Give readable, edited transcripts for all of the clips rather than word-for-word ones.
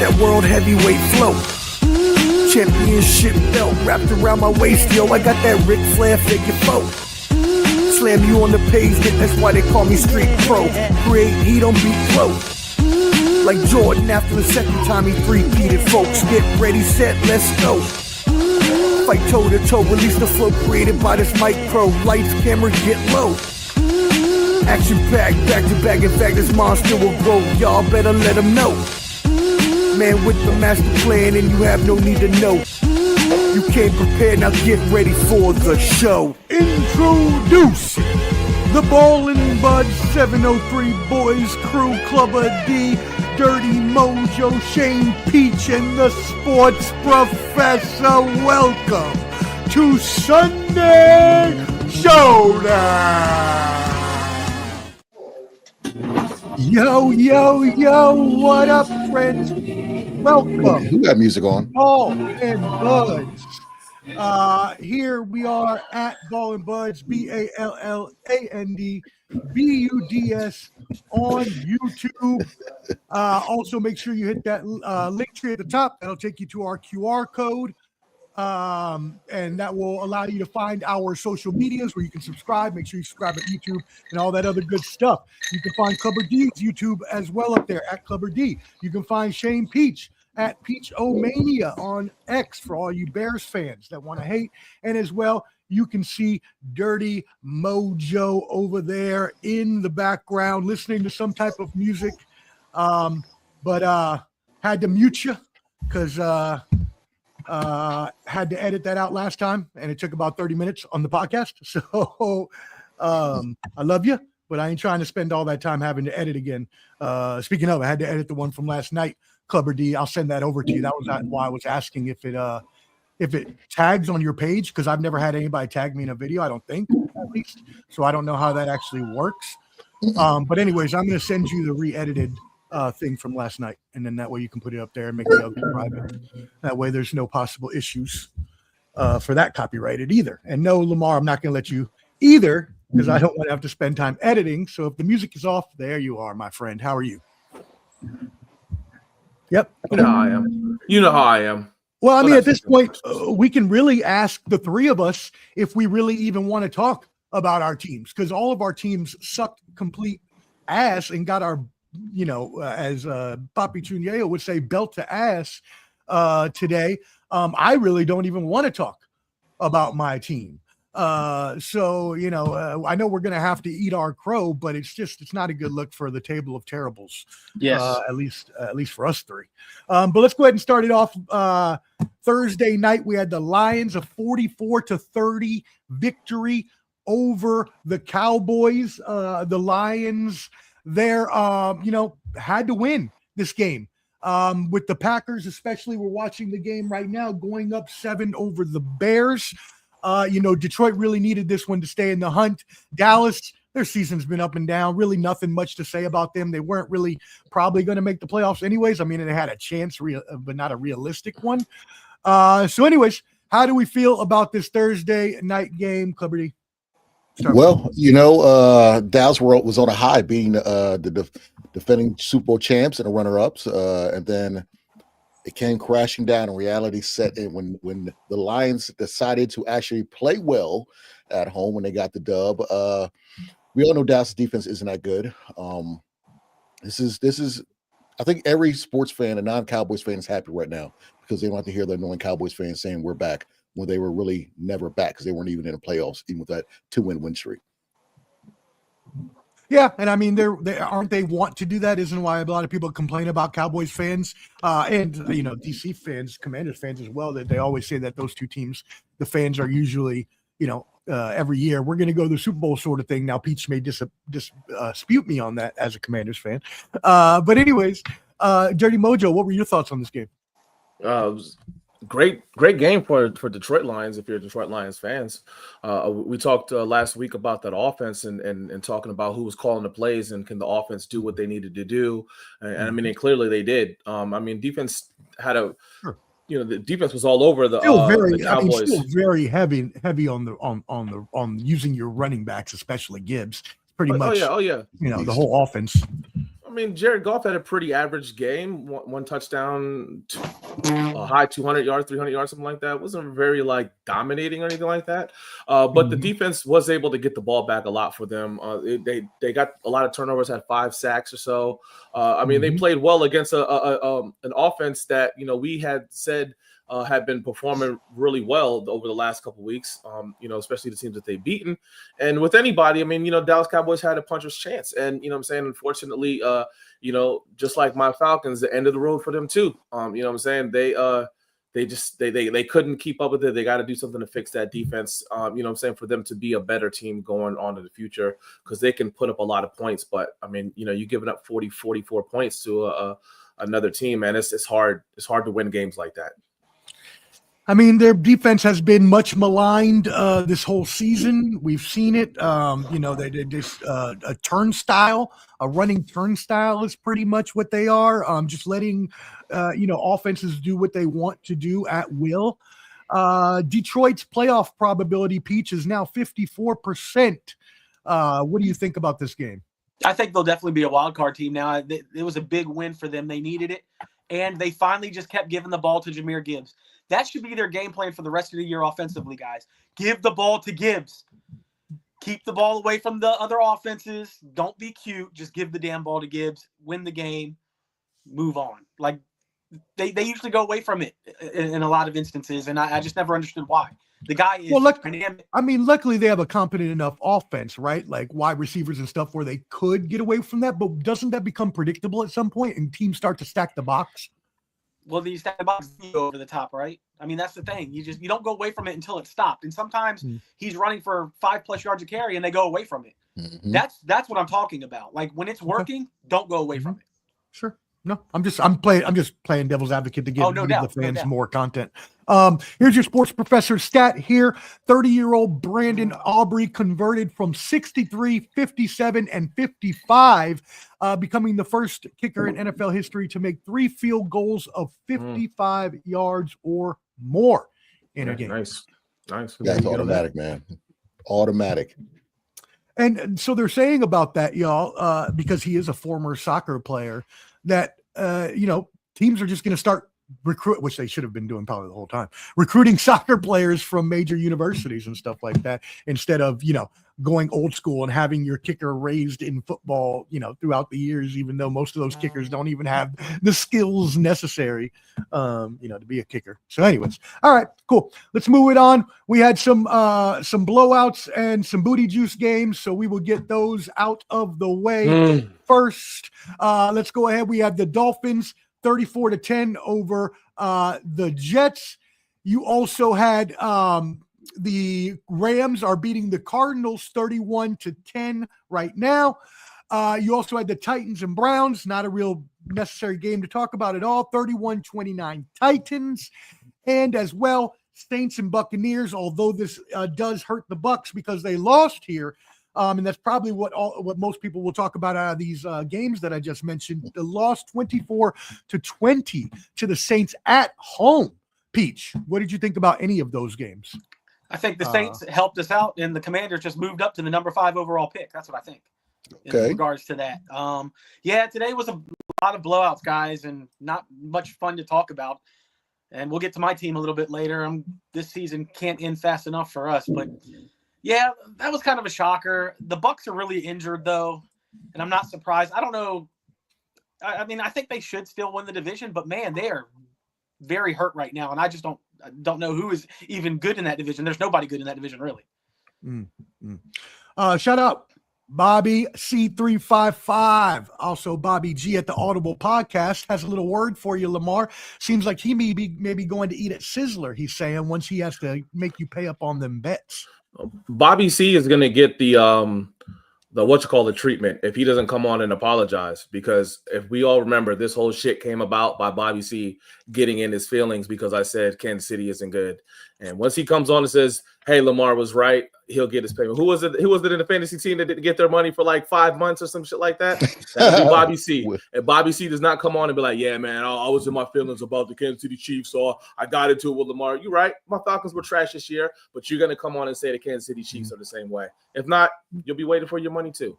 that world heavyweight flow. Championship belt wrapped around my waist, yo. I got that Ric Flair figure foe. Slam you on the pavement, that's why they call me street pro. Create heat on beat flow. Like Jordan after the second time he three-peated, folks. Get ready, set, let's go. Fight toe to toe, release the flow created by this micro. Lights, camera, get low. Action packed, back to back. In fact, this monster will grow. Y'all better let him know. Man with the master plan, and you have no need to know. You came prepared, now get ready for the show. Introduce the Ballin' Buds 703 Boys Crew, Clubber D, Dirty Mojo, Shane Peach, and the Sports Professor. Welcome to Sunday Showdown. Yo, yo, yo, what up, friends? Welcome. Who got music on? Ballin' Buds. Here we are at Ballin' Buds, BALLANDBUDS on YouTube. Also, make sure you hit that link tree at the top. That'll take you to our QR code. And that will allow you to find our social medias where you can subscribe. Make sure you subscribe at YouTube and all that other good stuff. You can find Clubber D's YouTube as well up there at Clubber D. You can find Shane Peach at PeachOMania on X for all you Bears fans that want to hate. And as well, you can see Dirty Mojo over there in the background listening to some type of music. But had to mute you because had to edit that out last time, and it took about 30 minutes on the podcast. So I love you, but I ain't trying to spend all that time having to edit again. Speaking of, I had to edit the one from last night, Clubber D. I'll send that over to you. That was why I was asking if it tags on your page, because I've never had anybody tag me in a video, I don't think, at least. So I don't know how that actually works. But anyways, I'm going to send you the re-edited thing from last night, and then that way you can put it up there and make it ugly private. That way there's no possible issues for that copyrighted either. And no, Lamar, I'm not going to let you either, because I don't want to have to spend time editing. So if the music is off, there you are, my friend. How are you? Yep. You know how I am. You know how I am. Well, I mean, at this point, we can really ask the three of us if we really even want to talk about our teams, because all of our teams sucked complete ass and got our, you know, as Papi Chuneo would say, belt to ass today. I really don't even want to talk about my team. So, you know, I know we're going to have to eat our crow, but it's not a good look for the table of terribles. Yes. At least for us three. But let's go ahead and start it off. Thursday night, we had the Lions, a 44-30 victory over the Cowboys. The Lions there, you know, had to win this game. With the Packers, especially, we're watching the game right now, going up 7 over the Bears. You know, Detroit really needed this one to stay in the hunt. Dallas, their season's been up and down. Really nothing much to say about them. They weren't really probably going to make the playoffs anyways. I mean, they had a chance, but not a realistic one. So anyways, how do we feel about this Thursday night game, Clubber D? Well, you know, Dallas was on a high, being the defending Super Bowl champs and the runner-ups, and then it came crashing down, and reality set in when the Lions decided to actually play well at home when they got the dub. We all know Dallas' defense isn't that good. This is I think every sports fan and non-Cowboys fan is happy right now because they don't have to hear the annoying Cowboys fans saying we're back when they were really never back because they weren't even in the playoffs, even with that 2-win win streak. Yeah, and I mean, they want to do that. Isn't why a lot of people complain about Cowboys fans and, you know, DC fans, Commanders fans as well, that they always say that those two teams, the fans are usually, you know, every year, we're going to go to the Super Bowl sort of thing. Now, Peach may dispute me on that as a Commanders fan. But anyways, Dirty Mojo, what were your thoughts on this game? It was great game for Detroit Lions. If you're Detroit Lions fans, we talked last week about that offense and talking about who was calling the plays and can the offense do what they needed to do. And I mean, and clearly they did. I mean, defense had you know, the defense was all over the Cowboys. I mean, still very heavy on using your running backs, especially Gibbs. Pretty much. Oh yeah. You know, the whole offense. I mean, Jared Goff had a pretty average game. One touchdown, a high 200 yards, 300 yards, something like that. It wasn't very like dominating or anything like that. But the defense was able to get the ball back a lot for them. They got a lot of turnovers, had 5 sacks or so. I mean, they played well against an offense that, you know, we had said had been performing really well over the last couple of weeks, you know, especially the teams that they've beaten. And with anybody, I mean, you know, Dallas Cowboys had a puncher's chance. And, you know what I'm saying, unfortunately, you know, just like my Falcons, the end of the road for them too. You know what I'm saying? They couldn't keep up with it. They got to do something to fix that defense, you know what I'm saying, for them to be a better team going on to the future, because they can put up a lot of points. But, I mean, you know, you're giving up 44 points to another team, man. It's hard. It's hard to win games like that. I mean, their defense has been much maligned this whole season. We've seen it. You know, they did this a turnstile, a running turnstile is pretty much what they are. Just letting, you know, offenses do what they want to do at will. Detroit's playoff probability, Peach, is now 54%. What do you think about this game? I think they'll definitely be a wild card team now. It was a big win for them. They needed it. And they finally just kept giving the ball to Jahmyr Gibbs. That should be their game plan for the rest of the year offensively, guys. Give the ball to Gibbs. Keep the ball away from the other offenses. Don't be cute. Just give the damn ball to Gibbs. Win the game. Move on. Like, they usually go away from it in a lot of instances, and I just never understood why. The guy is dynamic. I mean, luckily they have a competent enough offense, right? Like wide receivers and stuff where they could get away from that, but doesn't that become predictable at some point and teams start to stack the box? Well, these stack the box go over the top, right? I mean, that's the thing. You don't go away from it until it's stopped. And sometimes he's running for 5+ yards of carry and they go away from it. That's what I'm talking about. Like when it's working, don't go away from it. Sure. No, I'm just playing devil's advocate to give the fans more content. Here's your sports professor stat here. 30-year-old Brandon Aubrey converted from 63, 57, and 55, becoming the first kicker in NFL history to make 3 field goals of 55 yards or more in a game. Nice. That's automatic, man. Automatic. And so they're saying about that, y'all, because he is a former soccer player, that, you know, teams are just going to start which they should have been doing probably the whole time, recruiting soccer players from major universities and stuff like that, instead of, you know, going old school and having your kicker raised in football, you know, throughout the years, even though most of those kickers don't even have the skills necessary, you know, to be a kicker. So anyways, all right, cool. Let's move it on. We had some blowouts and some booty juice games, so we will get those out of the way first. Let's go ahead. We have the Dolphins 34-10 over the Jets. You also had the Rams are beating the Cardinals 31-10 right now. You also had the Titans and Browns, not a real necessary game to talk about at all. 31-29 Titans. And as well, Saints and Buccaneers, although this does hurt the Bucs because they lost here. And that's probably what most people will talk about out of these games that I just mentioned. The loss 24-20 to the Saints at home. Peach, what did you think about any of those games? I think the Saints helped us out, and the Commanders just moved up to the number 5 overall pick. That's what I think in regards to that. Yeah, today was a lot of blowouts, guys, and not much fun to talk about. And we'll get to my team a little bit later. This season can't end fast enough for us, but yeah, that was kind of a shocker. The Bucs are really injured, though, and I'm not surprised. I don't know. I mean, I think they should still win the division, but man, they are very hurt right now, and I just don't know who is even good in that division. There's nobody good in that division, really. Shout out Bobby C355, also Bobby G at the Audible Podcast, has a little word for you, Lamar. Seems like he may be going to eat at Sizzler, he's saying, once he has to make you pay up on them bets. Bobby C is going to get the treatment if he doesn't come on and apologize, because if we all remember, this whole shit came about by Bobby C getting in his feelings because I said Kansas City isn't good. And once he comes on and says, hey, Lamar was right, he'll get his payment. Who was it in the fantasy team that didn't get their money for like 5 months or some shit like that? That'd be Bobby C. And Bobby C does not come on and be like, yeah, man, I was in my feelings about the Kansas City Chiefs, so I got into it with Lamar. You're right. My Falcons were trash this year, but you're going to come on and say the Kansas City Chiefs are the same way. If not, you'll be waiting for your money too.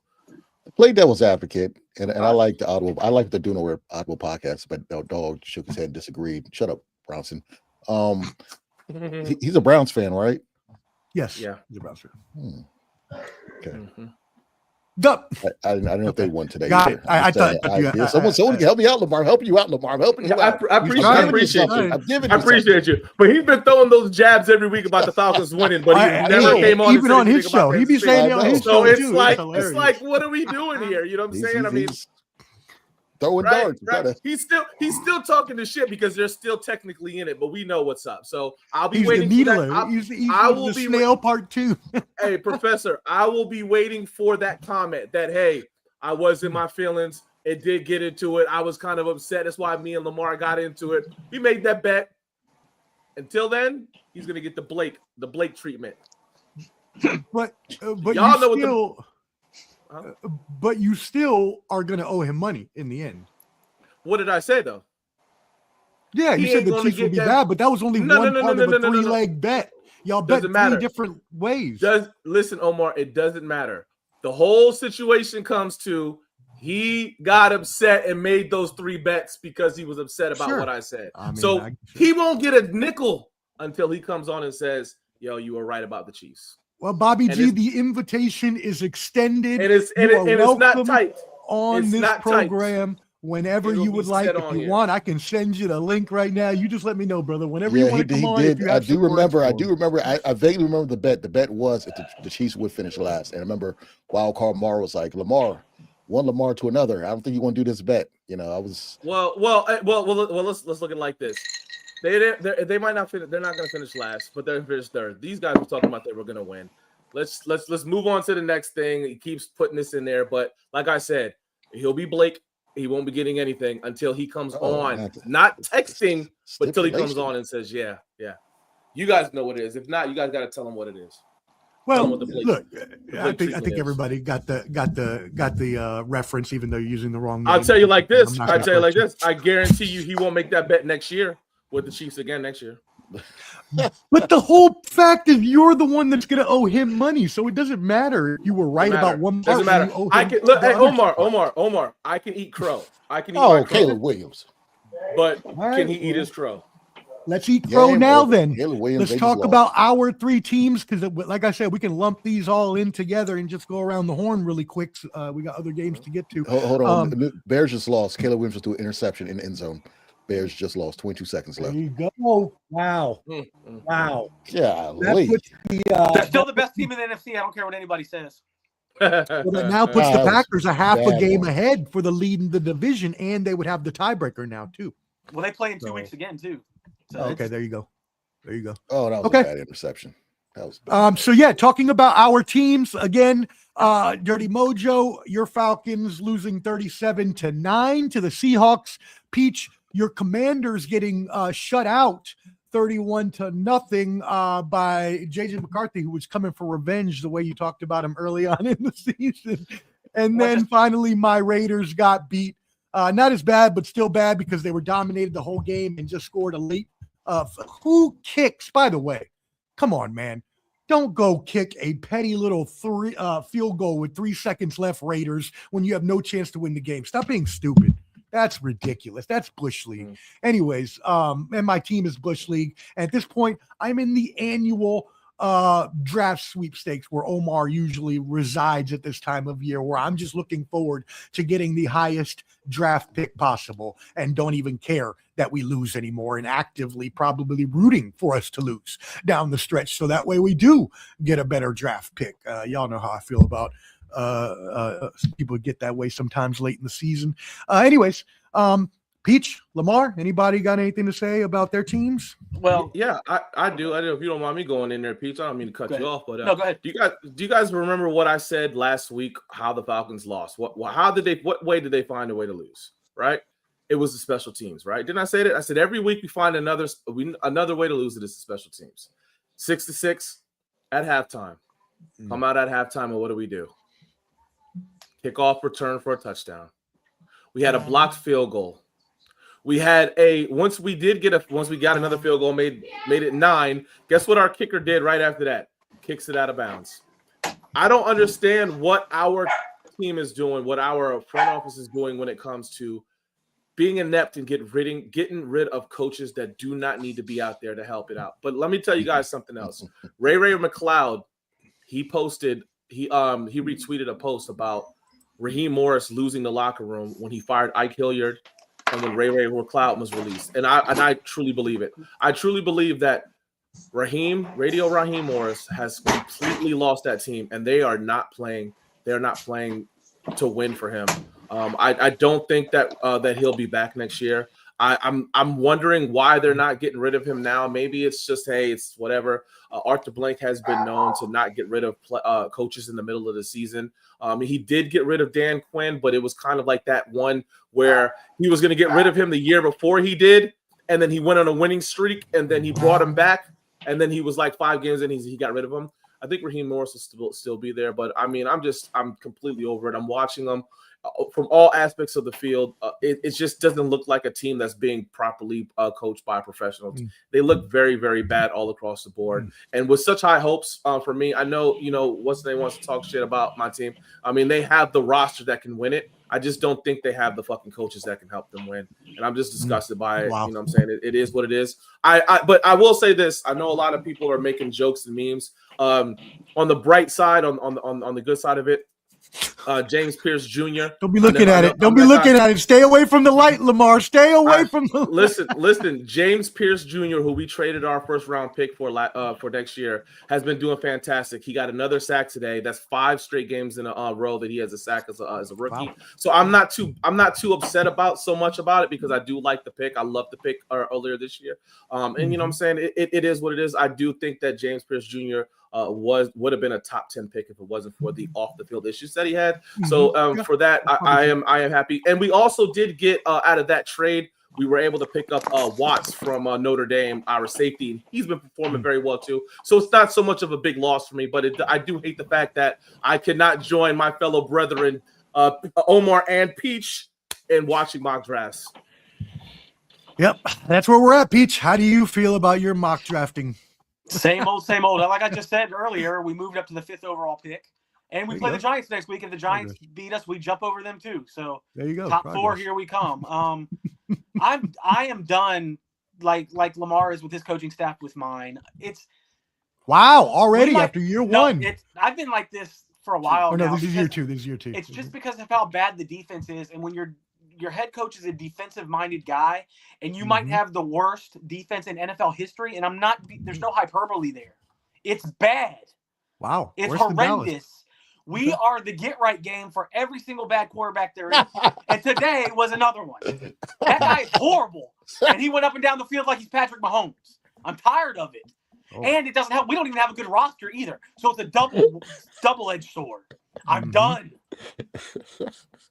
play devil's advocate, and I like the Audible. I like the Duno Audible podcast, but the dog shook his head and disagreed. Shut up, Brownson. He's a Browns fan, right? Yes. Yeah. He's a Browns fan. Okay. Mm-hmm. I don't know if they won today. Got it. I thought someone help me out, Lamar. I'm helping you out, Lamar. I'm helping you out. I appreciate you. I appreciate you. But he's been throwing those jabs every week about the Falcons winning, but he never came on. Even on his show, he be saying on his show it's too. It's like, what are we doing here? You know what I'm saying? I mean, throwing darts. Right. He's still talking to shit because they're still technically in it, but we know what's up. So I'll be waiting for that. I will be snail part 2. Hey, Professor, I will be waiting for that comment that, hey, I was in my feelings. It did get into it. I was kind of upset. That's why me and Lamar got into it. We made that bet. Until then, he's gonna get the Blake treatment. But y'all know but you still are going to owe him money in the end. What did I say, though? Yeah, you said the Chiefs would be bad, but that was only one part of a 3-leg bet. Y'all bet 3 different ways. Listen, Omar, it doesn't matter. The whole situation comes to he got upset and made those 3 bets because he was upset about what I said. He won't get a nickel until he comes on and says, yo, you were right about the Chiefs. Well, Bobby G, the invitation is extended. It's not tight on this program whenever you would like. If you want, I can send you the link right now. You just let me know, brother. Whenever you want to come on. I do remember. I vaguely remember the bet. The bet was if the Chiefs would finish last. And I remember Wild Card Lamar was like, Lamar, one Lamar to another. I don't think you want to do this bet. You know, I was. Well. Let's look at it like this. They might not finish. They're not going to finish last, but they're finished third. These guys were talking about they were going to win. Let's move on to the next thing. He keeps putting this in there, but like I said, he'll be Blake. He won't be getting anything until he comes on, not texting, but until he comes on and says, "Yeah." You guys know what it is. If not, you guys got to tell him what it is. Well, look, I think everybody got the reference, even though you're using the wrong name. I'll tell you like this. I guarantee you, he won't make that bet next year with the Chiefs again next year. But the whole fact is you're the one that's going to owe him money, so it doesn't matter if you were right about one part. Doesn't matter. I can look. Hey, Omar. I can eat crow. I can eat. Caleb Williams. But can he eat his crow? Let's eat crow now. Then let's talk about our 3 teams because, like I said, we can lump these all in together and just go around the horn really quick. We got other games to get to. Hold on. Bears just lost. Caleb Williams just threw an interception in the end zone. Bears just lost. 22 seconds left. There you go. Wow. Yeah. They're still the best team in the NFC. I don't care what anybody says. Well, that now puts the Packers a half a game ahead for the lead in the division, and they would have the tiebreaker now too. Well, they play in 2 weeks again too. So okay, there you go. Oh, that was a bad interception. That was bad. So yeah, talking about our teams again. Dirty Mojo, your Falcons losing 37-9 to the Seahawks. Peach, your Commanders getting shut out 31-0 by JJ McCarthy, who was coming for revenge the way you talked about him early on in the season. And then finally, my Raiders got beat. Not as bad, but still bad because they were dominated the whole game and just scored a late. Who kicks? By the way, come on, man. Don't go kick a petty little field goal with 3 seconds left, Raiders, when you have no chance to win the game. Stop being stupid. That's ridiculous. That's Bush League. Anyways, and my team is Bush League. And at this point, I'm in the annual draft sweepstakes where Omar usually resides at this time of year, where I'm just looking forward to getting the highest draft pick possible and don't even care that we lose anymore and actively probably rooting for us to lose down the stretch. So that way we do get a better draft pick. Y'all know how I feel about people get that way sometimes late in the season. Anyways, Peach, Lamar, anybody got anything to say about their teams? Well, yeah, I do. I do. If you don't mind me going in there, Peach, I don't mean to cut you off, but no, go ahead. Do you guys remember what I said last week? How the Falcons lost? What way did they find a way to lose? Right? It was the special teams, right? Didn't I say that? I said every week we find another way to lose it is the special teams. 6-6 at halftime. Come out at halftime, and what do? Kickoff return for a touchdown. We had a blocked field goal. We had once we got another field goal, made it 9. Guess what our kicker did right after that? Kicks it out of bounds. I don't understand what our team is doing, what our front office is doing when it comes to being inept and getting rid of coaches that do not need to be out there to help it out. But let me tell you guys something else. Ray McLeod, he retweeted a post about Raheem Morris losing the locker room when he fired Ike Hilliard and when Ray McLeod was released. And I truly believe it. I truly believe that Raheem Morris has completely lost that team, and they are not playing. They're not playing to win for him. I don't think that he'll be back next year. I'm wondering why they're not getting rid of him now. Maybe it's just, hey, it's whatever. Arthur Blank has been known to not get rid of coaches in the middle of the season. He did get rid of Dan Quinn, but it was kind of like that one where he was going to get rid of him the year before he did, and then he went on a winning streak, and then he brought him back, and then he was like 5 games in, he got rid of him. I think Raheem Morris will still be there, but I mean, I'm completely over it. I'm watching them from all aspects of the field. It just doesn't look like a team that's being properly coached by professionals. They look very, very bad all across the board. And with such high hopes for me, I know, what's the name wants to talk shit about my team. I mean, they have the roster that can win it. I just don't think they have the fucking coaches that can help them win. And I'm just disgusted by it. Wow. You know what I'm saying? It is what it is. But I will say this. I know a lot of people are making jokes and memes. On the bright side, on the good side of it, James Pierce Jr. Don't be looking at it. Don't be looking at it. Stay away from the light, Lamar. Stay away from the Listen. James Pierce Jr., who we traded our first round pick for next year, has been doing fantastic. He got another sack today. That's 5 straight games in a row that he has a sack as a rookie. Wow. So I'm not too upset about it because I do like the pick. I love the pick earlier this year. And you know what I'm saying? It is what it is. I do think that James Pierce Jr. would have been a top 10 pick if it wasn't for the off the field issues that he had. So for that, I am happy. And we also did get out of that trade, we were able to pick up Watts from Notre Dame, our safety, and he's been performing very well too. So it's not so much of a big loss for me, but I do hate the fact that I cannot join my fellow brethren, Omar and Peach, in watching mock drafts. Yep, that's where we're at, Peach. How do you feel about your mock drafting? Same old. Like I just said earlier, we moved up to the 5th overall pick, and we play the Giants next week. If the Giants beat us, we jump over them too. So there you go. Top 4, here we come. I am done. Like Lamar is with his coaching staff with mine. It's already after year 1. I've been like this for a while. No, this is year 2. It's just because of how bad the defense is, and when your head coach is a defensive-minded guy, and you might have the worst defense in NFL history, and there's no hyperbole there. It's bad. Wow. It's horrendous. We are the get-right game for every single bad quarterback there is, and today was another one. That guy is horrible, and he went up and down the field like he's Patrick Mahomes. I'm tired of it. And it doesn't help. We don't even have a good roster either, so it's a double-edged sword. I'm done.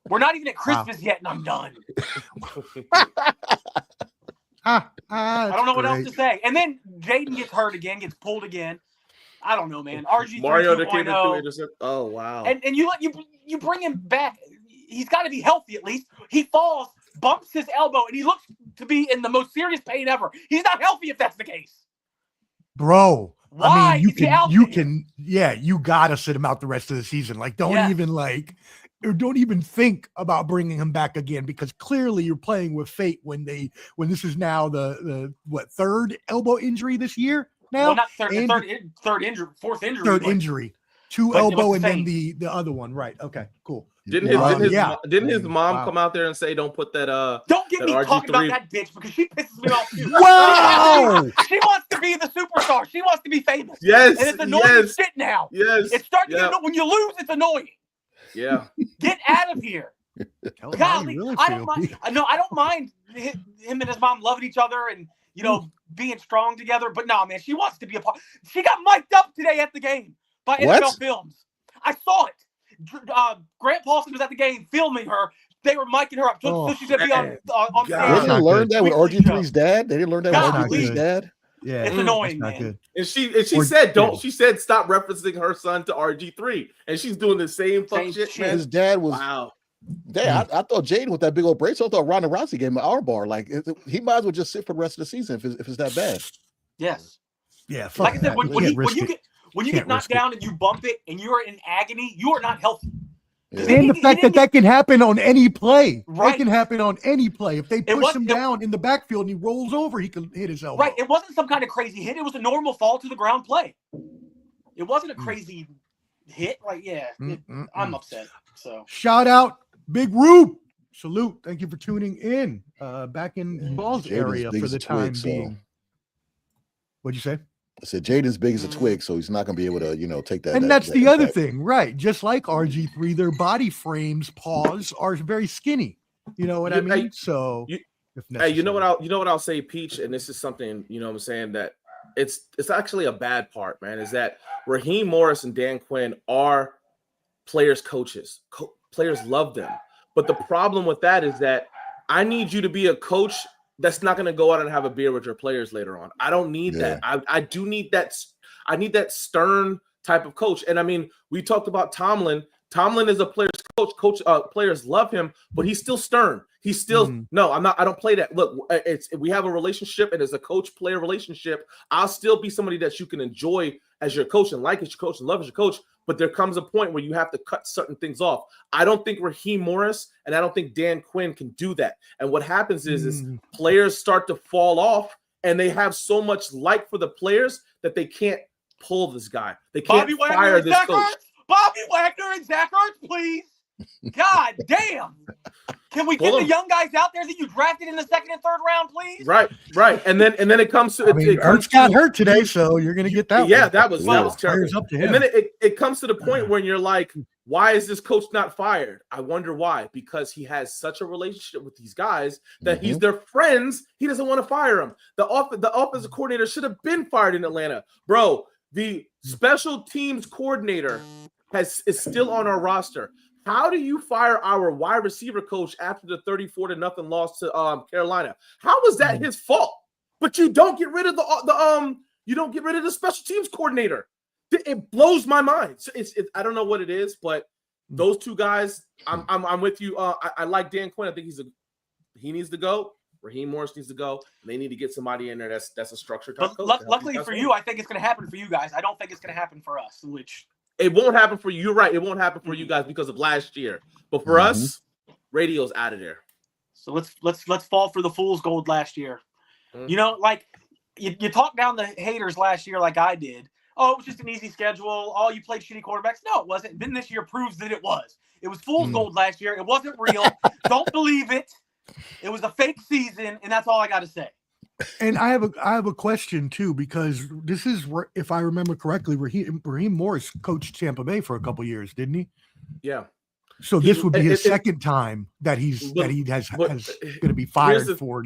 We're not even at Christmas yet, and I'm done. I don't know what else to say. And then Jaden gets hurt again, gets pulled again. I don't know, man. RG3 Mario 2.0. Oh wow. And you bring him back. He's got to be healthy at least. He falls, bumps his elbow, and he looks to be in the most serious pain ever. He's not healthy if that's the case. Bro. Why? I mean, you gotta sit him out the rest of the season. Like, don't even think about bringing him back again, because clearly you're playing with fate when this is now the 3rd elbow injury this year now. Well, not third injury, 4th injury. 3rd injury, 2 elbow and then the other one. Right. Okay. Cool. Didn't his mom come out there and say, "Don't put that"? Don't get me talking about that bitch, because she pisses me off too. Wow! She wants to be the superstar. She wants to be famous. Yes, and it's annoying shit now. Yes, it's starting to get, when you lose, it's annoying. Yeah, get out of here. Golly, I don't mind. No, I don't mind him and his mom loving each other and being strong together. But no, man, she wants to be a part. She got mic'd up today at the game by NFL Films. I saw it. Grant Paulson was at the game filming her. They were micing her up so she's gonna be on stage. They didn't learn that with RG3's dad. They didn't learn that with RG3's dad. Yeah, it's annoying, man. Good. And she said, She said, stop referencing her son to RG3, and she's doing the same shit. Man. His dad was wow. Dad, I thought Jaden with that big old brace. I thought Ronda Rousey gave him an R bar. Like he might as well just sit for the rest of the season if it's that bad. Yes. Yeah. Like I said, when you get knocked down and you bump it and you are in agony, you are not healthy. And the fact that can happen on any play. Right. It can happen on any play. If they push him down in the backfield and he rolls over, he can hit his elbow. Right. It wasn't some kind of crazy hit. It was a normal fall to the ground play. It wasn't a crazy hit. Like, I'm upset. So shout out Big Rube. Salute. Thank you for tuning in. Back in Ball's area for the time being. What'd you say? I said Jaden's big as a twig, so he's not going to be able to, take that. And that's the other thing, right? Just like RG3, their body frames, paws are very skinny. You know what I mean? So, you know what I'll say, Peach, and this is something I'm saying that it's actually a bad part, man. Is that Raheem Morris and Dan Quinn are players' coaches. Players love them, but the problem with that is that I need you to be a coach that's not going to go out and have a beer with your players later on. I don't need that. I do need that. I need that stern type of coach. And I mean, we talked about Tomlin. Tomlin is a player's coach. Players love him, but he's still stern. He's still no. I'm not. I don't play that. Look, we have a relationship, and as a coach-player relationship, I'll still be somebody that you can enjoy as your coach and like as your coach and love as your coach. But there comes a point where you have to cut certain things off. I don't think Raheem Morris and I don't think Dan Quinn can do that. And what happens is players start to fall off, and they have so much like for the players that they can't pull this guy. They can't fire this coach. Bobby Wagner and Zach Ertz, please. God damn. Can we get the young guys out there that you drafted in the second and third round, please? Right. And then it comes to Ertz got hurt today, so you're gonna get that. Yeah, that was terrible. Up to him. And then it comes to the point where you're like, why is this coach not fired? I wonder why. Because he has such a relationship with these guys that he's their friends. He doesn't want to fire them. The offensive coordinator should have been fired in Atlanta, bro. The special teams coordinator is still on our roster. How do you fire our wide receiver coach after the 34-0 loss to Carolina? How was that his fault? But you don't get rid of the special teams coordinator. It blows my mind. So I don't know what it is, but those two guys, I'm with you. I like Dan Quinn. I think he needs to go. Raheem Morris needs to go. They need to get somebody in there that's a structured type coach. Luckily for you, I think it's going to happen for you guys. I don't think it's going to happen for us, which it won't happen for you. You're right. It won't happen for you guys because of last year. But for us, radio's out of there. So let's fall for the fool's gold last year. You know, like you talked down the haters last year like I did. Oh, it was just an easy schedule. Oh, you played shitty quarterbacks. No, it wasn't. Then this year proves that it was. It was fool's gold last year. It wasn't real. Don't believe it. It was a fake season, and that's all I got to say. And I have a question too, because this is, if I remember correctly, Raheem Morris coached Tampa Bay for a couple years, didn't he? Yeah. So this would be his second time that he has going to be fired for.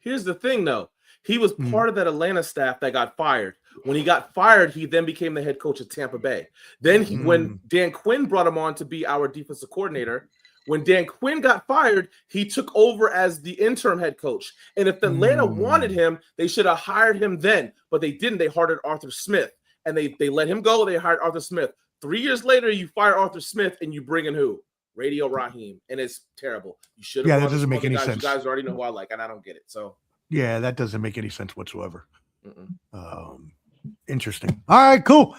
Here's the thing, though. He was part of that Atlanta staff that got fired. When he got fired, he then became the head coach of Tampa Bay. Then when Dan Quinn brought him on to be our defensive coordinator, when Dan Quinn got fired, he took over as the interim head coach. And if Atlanta wanted him, they should have hired him then. But they didn't. They hired Arthur Smith. And they let him go. They hired Arthur Smith. 3 years later, you fire Arthur Smith and you bring in who? Radio Raheem. And it's terrible. You should have. Yeah, that doesn't make any sense. You guys already know who I like, and I don't get it. So yeah, that doesn't make any sense whatsoever. Interesting. All right, cool.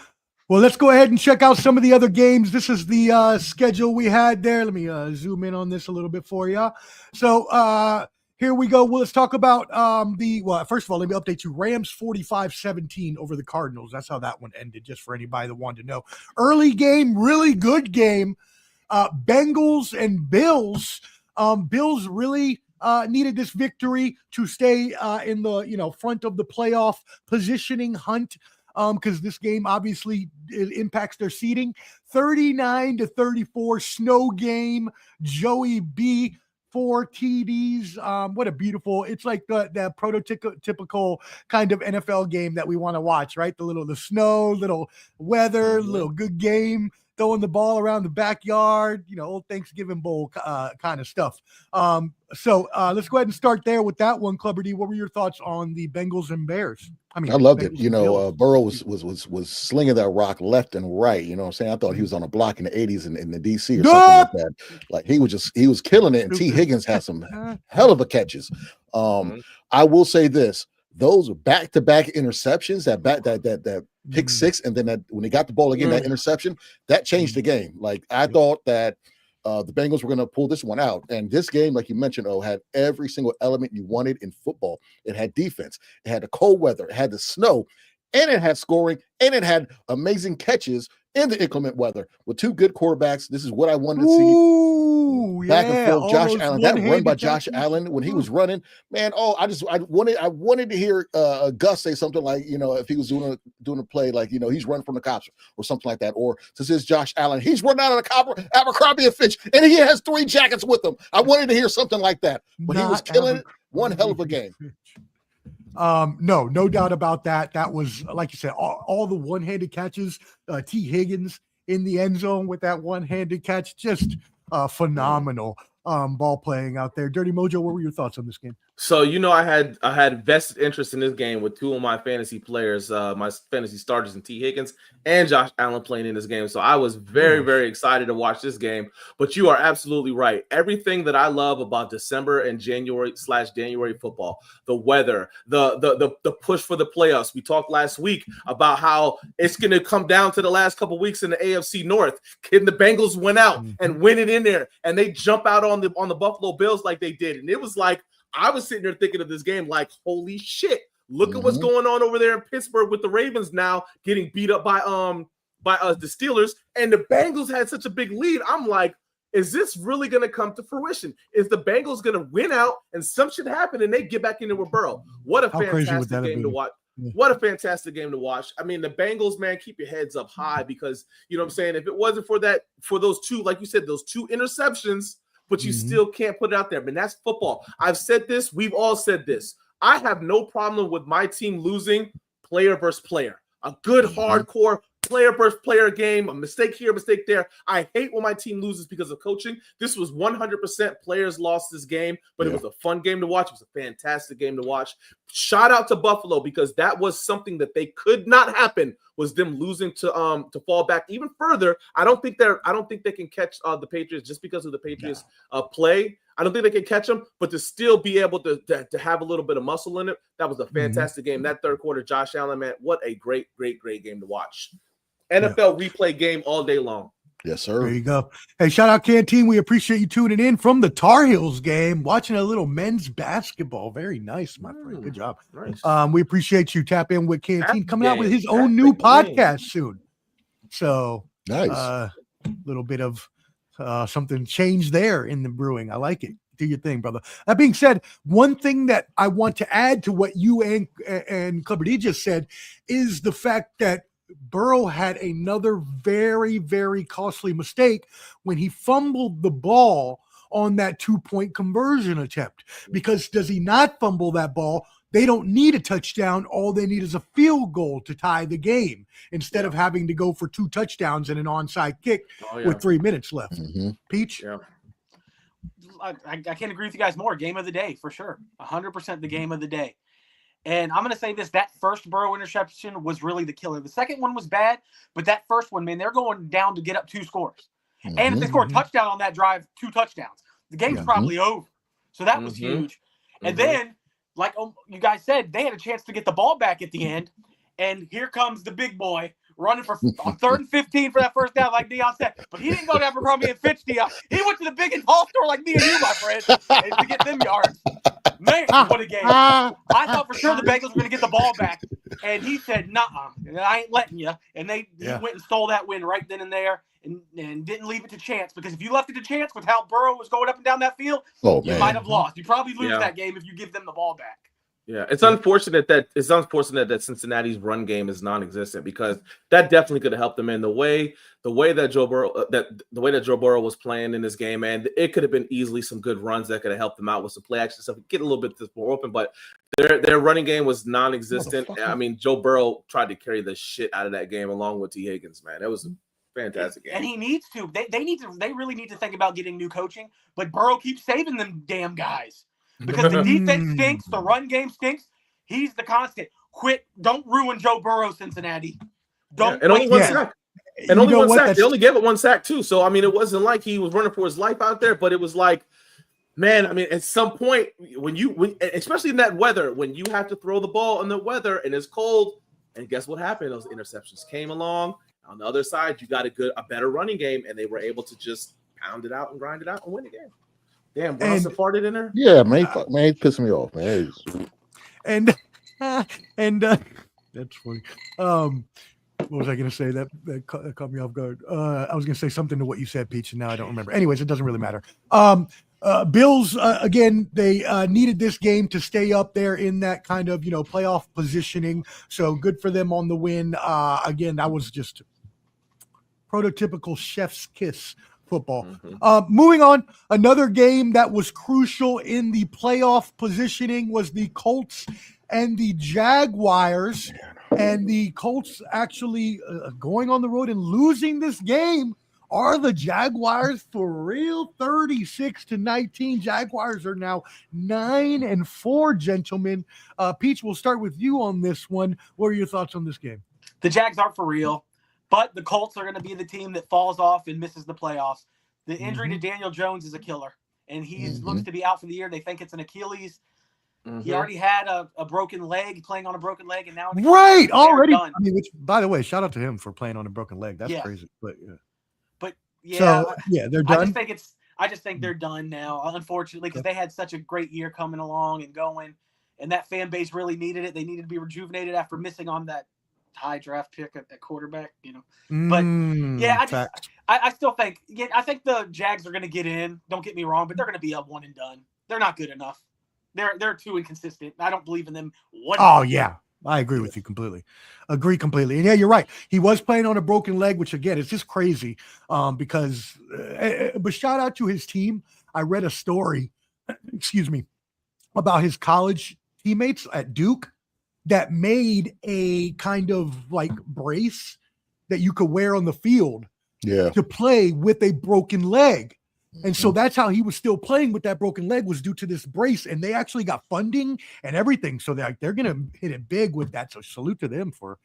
Well, let's go ahead and check out some of the other games. This is the schedule we had there. Let me zoom in on this a little bit for you. So here we go. Well, let's talk about first of all, let me update you. Rams 45-17 over the Cardinals. That's how that one ended, just for anybody that wanted to know. Early game, really good game. Bengals and Bills. Bills really needed this victory to stay in the front of the playoff positioning hunt. Because this game obviously it impacts their seeding. 39-34 snow game. Joey B 4 TDs. What a beautiful! It's like the prototypical kind of NFL game that we want to watch, right? The snow, little weather, little good game. Throwing the ball around the backyard, old Thanksgiving Bowl kind of stuff. So let's go ahead and start there with that one, Clubber D. What were your thoughts on the Bengals and Bears? I loved it. Burrow was slinging that rock left and right. You know what I'm saying? I thought he was on a block in the 80s in the DC or something like that. Like he was killing it. And T. Higgins had some hell of a catches. I will say this. those back-to-back interceptions, that pick six, and then when they got the ball again, that interception, that changed the game. Like, I thought that the Bengals were going to pull this one out. And this game, like you mentioned, had every single element you wanted in football. It had defense, it had the cold weather, it had the snow, and it had scoring, and it had amazing catches in the inclement weather with two good quarterbacks. This is what I wanted to see. Back and forth, Josh Allen. That run by Josh Allen when he was running, man. I wanted to hear Gus say something like, if he was doing a play like, he's running from the cops or something like that. Or since it's Josh Allen, he's running out of the copper, Abercrombie and Fitch, and he has 3 jackets with him. I wanted to hear something like that, but he was killing it. One hell of a game. No doubt about that. That was, like you said, all the one-handed catches. T. Higgins in the end zone with that one-handed catch, just phenomenal ball playing out there. Dirty Mojo, what were your thoughts on this game? So, I had vested interest in this game with 2 of my fantasy players, my fantasy starters, in T. Higgins and Josh Allen playing in this game. So I was very, very excited to watch this game. But you are absolutely right. Everything that I love about December and January football, the weather, the push for the playoffs. We talked last week about how it's going to come down to the last couple weeks in the AFC North. Can the Bengals win out and win it in there? And they jump out on the Buffalo Bills like they did. And it was like, I was sitting there thinking of this game like, holy shit, look at what's going on over there in Pittsburgh with the Ravens now getting beat up by the Steelers, and the Bengals had such a big lead. I'm like, is this really going to come to fruition? Is the Bengals going to win out and some shit happen and they get back into a Burrow? What a fantastic game to watch. What a fantastic game to watch. I mean, the Bengals, man, keep your heads up high because, you know what I'm saying, if it wasn't for those 2, like you said, those 2 interceptions, but you still can't put it out there. I mean, that's football. I've said this. We've all said this. I have no problem with my team losing player versus player. A good, hardcore player versus player game, a mistake here, a mistake there. I hate when my team loses because of coaching. This was 100% players lost this game, but it was a fun game to watch. It was a fantastic game to watch. Shout out to Buffalo because that was something that they could not happen, was them losing to fall back even further. I don't think they can catch the Patriots just because of the Patriots play. I don't think they can catch them, but to still be able to have a little bit of muscle in it, that was a fantastic game. That third quarter, Josh Allen, man, what a great game to watch. NFL replay game all day long. Yes, sir. There you go. Hey, shout out Canteen. We appreciate you tuning in from the Tar Heels game, watching a little men's basketball. Very nice, my friend. Good job. Nice. We appreciate you. Tap in with Canteen coming out with his own new podcast soon. So nice. Little bit of something changed there in the brewing. I like it. Do your thing, brother. That being said, one thing that I want to add to what you and Clubber D just said is the fact that Burrow had another very, very costly mistake when he fumbled the ball on that 2-point conversion attempt. Because does he not fumble that ball, they don't need a touchdown. All they need is a field goal to tie the game instead of having to go for 2 touchdowns and an onside kick with 3 minutes left. Peach? Yeah. I can't agree with you guys more. Game of the day, for sure. 100% the game of the day. And I'm going to say this, that first Burrow interception was really the killer. The second one was bad, but that first one, man, they're going down to get up 2 scores. And if they score a touchdown on that drive, 2 touchdowns, the game's probably over. So that was huge. And then, like you guys said, they had a chance to get the ball back at the end. And here comes the big boy running for on 3rd and 15 for that first down, like Dion said. But he didn't go to Abercrombie and Fitch, Dion. He went to the big and tall store like me and you, my friend, to get them yards. Man, what a game. I thought for sure the Bengals were going to get the ball back. And he said, nuh-uh, I ain't letting you. And he went and stole that win right then and there and didn't leave it to chance. Because if you left it to chance with how Burrow was going up and down that field, you might have lost. You probably lose that game if you give them the ball back. Yeah, it's unfortunate that Cincinnati's run game is non-existent because that definitely could have helped them in the way that Joe Burrow was playing in this game, and it could have been easily some good runs that could have helped them out with some play action stuff, get a little bit more open, but their running game was non-existent. I mean, Joe Burrow tried to carry the shit out of that game along with T. Higgins, man. It was a fantastic game. And he needs to. They really need to think about getting new coaching, but Burrow keeps saving them damn guys. Because the defense stinks, the run game stinks. He's the constant. Don't ruin Joe Burrow, Cincinnati. Don't. And only one sack. And only one sack. They only gave it 1 sack too. So I mean, it wasn't like he was running for his life out there, but it was like Man, I mean, at some point, especially in that weather, when you have to throw the ball in the weather and it's cold, and guess what happened? Those interceptions came along. On the other side, you got a better running game, and they were able to just pound it out and grind it out and win the game. Damn, what else farted in there? Yeah, man, he's pissing me off, man. And that's funny. What was I going to say? That caught me off guard. I was going to say something to what you said, Peach, and now I don't remember. Anyways, it doesn't really matter. Bills, again, they needed this game to stay up there in that kind of, playoff positioning. So good for them on the win. Again, that was just prototypical chef's kiss football. Mm-hmm. Moving on, another game that was crucial in the playoff positioning was the Colts and the Jaguars. And the Colts actually going on the road and losing this game. Are the Jaguars for real? 36-19. Jaguars are now 9-4, gentlemen. Peach, we'll start with you on this one. What are your thoughts on this game? The Jags aren't for real, but the Colts are going to be the team that falls off and misses the playoffs. The injury to Daniel Jones is a killer, and he looks to be out for the year. They think it's an Achilles. He already had a broken leg, playing on a broken leg, and now already. Done. I mean, which, by the way, shout out to him for playing on a broken leg. That's crazy, but they're done. I just think they're done now, unfortunately, because they had such a great year coming along and going, and that fan base really needed it. They needed to be rejuvenated after missing on that high draft pick at quarterback, But I still think I think the Jags are going to get in. Don't get me wrong, but they're going to be a one and done. They're not good enough. They're too inconsistent. I don't believe in them. Yeah. I agree with you completely. Agree completely. And yeah, you're right. He was playing on a broken leg, which again, it's just crazy because but shout out to his team. I read a story, about his college teammates at Duke that made a kind of like brace that you could wear on the field to play with a broken leg. And so that's how he was still playing with that broken leg, was due to this brace. And they actually got funding and everything. So they're going to hit it big with that. So salute to them for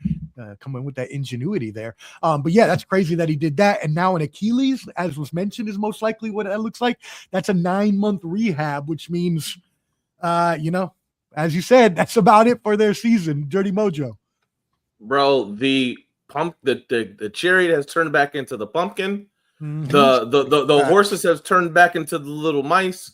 coming with that ingenuity there. But yeah, that's crazy that he did that. And now an Achilles, as was mentioned, is most likely what that looks like. That's a 9-month rehab, which means, as you said, that's about it for their season. Dirty Mojo. Bro, the chariot has turned back into the pumpkin. The horses have turned back into the little mice.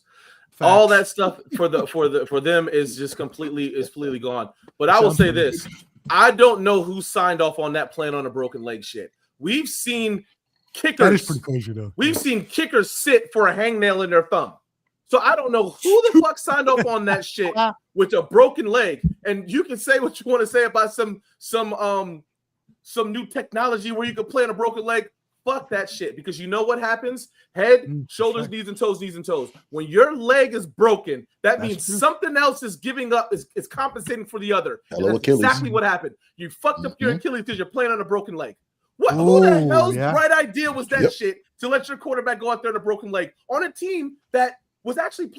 Facts. All that stuff for them is just completely gone. But I will say this: I don't know who signed off on that plan on a broken leg shit. We've seen kickers. That is pretty crazy, though. We've seen kickers sit for a hangnail in their thumb. So I don't know who the fuck signed off on that shit with a broken leg. And you can say what you want to say about some new technology where you can play on a broken leg. Fuck that shit, because you know what happens? Head, shoulders, knees, and toes. When your leg is broken, that means something else is giving up, is compensating for the other. And that's exactly what happened. You fucked up your Achilles because you're playing on a broken leg. Who the hell's bright idea was that shit to let your quarterback go out there on a broken leg on a team that was actually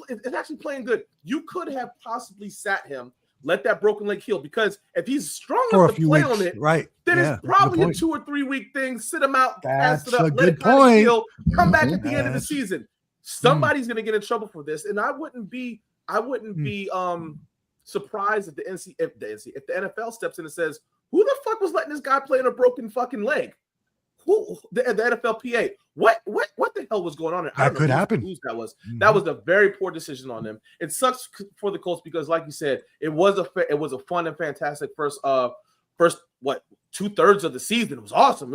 playing good? You could have possibly sat him, let that broken leg heal, because if he's strong enough to play on it, then it's probably a 2 or 3 week thing. Sit him out, pass it up, let it kind of heal, come back at the end of the season. Somebody's going to get in trouble for this, and I wouldn't be surprised if the NFL steps in and says, "Who the fuck was letting this guy play on a broken fucking leg?" Who the NFLPA? What the hell was going on there? That could happen. That was a very poor decision on them. It sucks for the Colts because, like you said, it was a fun and fantastic first 2/3 of the season. It was awesome.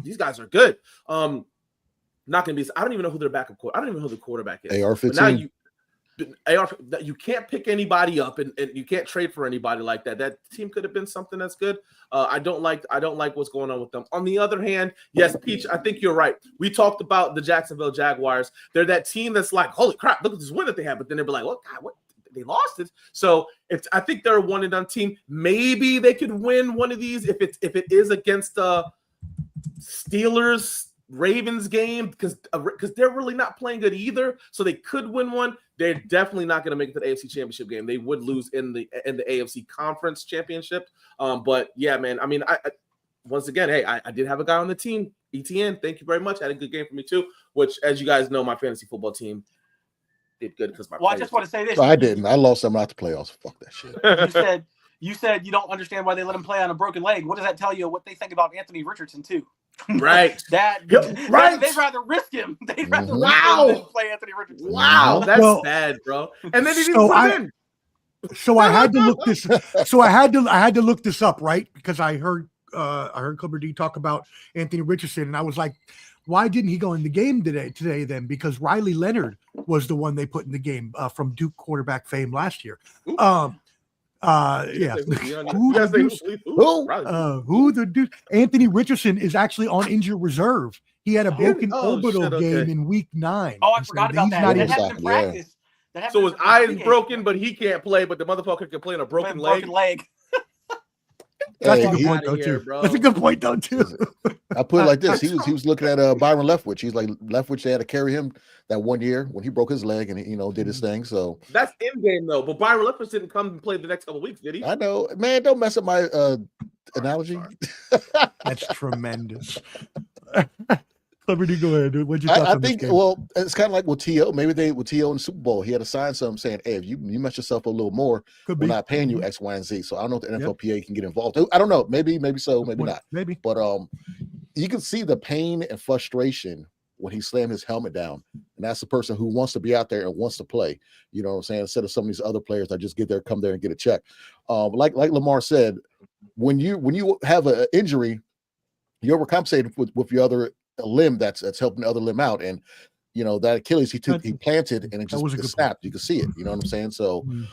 These guys are good. Not gonna be. I don't even know who their backup quarterback. I don't even know who the quarterback is. AR-15. You can't pick anybody up and you can't trade for anybody like that. That team could have been something that's good. I don't like what's going on with them. On the other hand, yes, Peach, I think you're right. We talked about the Jacksonville Jaguars. They're that team that's like, holy crap, look at this win that they have. But then they'll be like, oh God, what? They lost it. So I think they're a one and done team. Maybe they could win one of these if it is against Steelers Ravens game, because they're really not playing good either. So they could win one. They're definitely not going to make it to the AFC Championship game. They would lose in the AFC Conference Championship. But yeah, man. I mean, I once again, hey, I did have a guy on the team, ETN. Thank you very much. Had a good game for me too. Which, as you guys know, my fantasy football team did good because my. Well, I just want to say this. No, I didn't. I lost them out the playoffs. Fuck that shit. You said you don't understand why they let him play on a broken leg. What does that tell you? What they think about Anthony Richardson too? Right. They'd rather risk him. They'd rather risk him than play Anthony Richardson. Wow, that's bad, bro. And then he didn't put in. So I had to look this. So I had to look this up, right? Because I heard Clubber D talk about Anthony Richardson, and I was like, why didn't he go in the game today then? Because Riley Leonard was the one they put in the game from Duke quarterback fame last year. Yeah. Who the dude? Anthony Richardson is actually on injured reserve. He had a broken orbital game in week 9. Oh, I forgot about that. That happened in practice. So his eye is broken, but he can't play. But the motherfucker can play on a broken leg. That's a good point, though, too. That's a good point, though, too. I put it like this: he was looking at Byron Leftwich. He's like Leftwich. They had to carry him that 1 year when he broke his leg and he, did his thing. So that's in game though. But Byron Leftwich didn't come and play the next couple of weeks, did he? I know, man. Don't mess up my analogy. That's tremendous. Liberty, go ahead, dude. What'd you I think, well, it's kind of like with T.O. Maybe with T.O. in the Super Bowl, he had to sign something saying, hey, if you mess yourself a little more, we're not paying you X, Y, and Z. So I don't know if the NFLPA can get involved. I don't know. Maybe so, maybe not. Maybe. But you can see the pain and frustration when he slammed his helmet down. And that's the person who wants to be out there and wants to play. You know what I'm saying? Instead of some of these other players that just come there and get a check. Like Lamar said, when you have an injury, you're overcompensating with your other limb that's helping the other limb out, and that Achilles he planted and it just snapped. You can see it. You know what I'm saying? So, and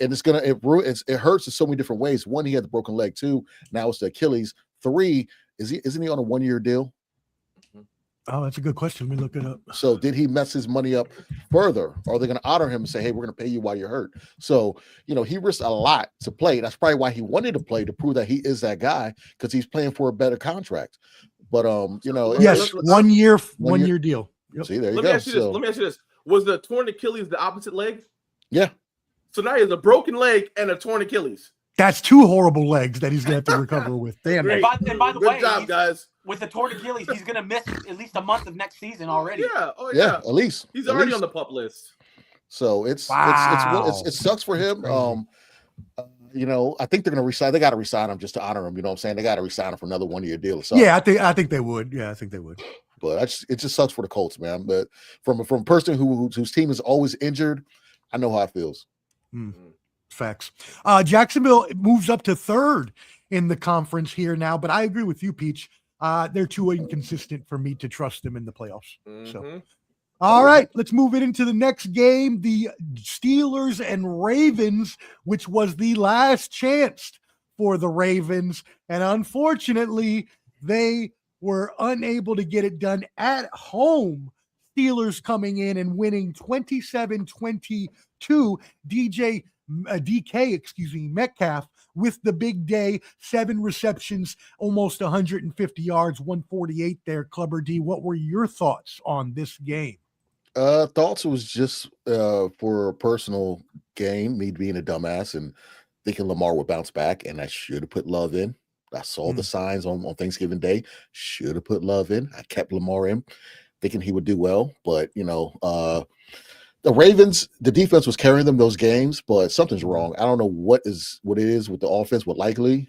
it hurts in so many different ways. 1, he had the broken leg. 2, now it's the Achilles. 3, isn't he on a 1-year deal? Oh, that's a good question. Let me look it up. So did he mess his money up further? Or are they going to honor him and say, hey, we're going to pay you while you're hurt? So, he risked a lot to play. That's probably why he wanted to play, to prove that he is that guy, because he's playing for a better contract. But, yes, 1 year deal. Yep. See, there you go. Let me ask you this. Was the torn Achilles the opposite leg? Yeah. So now he has a broken leg and a torn Achilles. That's 2 horrible legs that he's going to have to recover with. Damn. And by the way, good job, guys. With the torn Achilles, he's going to miss at least a month of next season already. Yeah. Oh, yeah. At least he's already on the PUP list. So it sucks for him. I think they're going to resign. They got to resign him just to honor him. You know what I'm saying? They got to resign him for another 1-year deal or something. Yeah, I think they would. Yeah, I think they would. But it just sucks for the Colts, man. But from a person whose team is always injured, I know how it feels. Facts. Jacksonville moves up to 3rd in the conference here now, but I agree with you, Peach. They're too inconsistent for me to trust them in the playoffs. So, all right, let's move it into the next game. The Steelers and Ravens, which was the last chance for the Ravens. And unfortunately, they were unable to get it done at home. Steelers coming in and winning 27-22. Metcalf with the big day, 7 receptions, almost 150 yards, 148 there. Clubber D, what were your thoughts on this game? Thoughts was just for a personal game, me being a dumbass and thinking Lamar would bounce back, and I should have put Love in. I saw the signs on Thanksgiving Day. Should have put Love in. I kept Lamar in, thinking he would do well. But, the Ravens, the defense was carrying them those games, but something's wrong. I don't know what it is with the offense with Likely.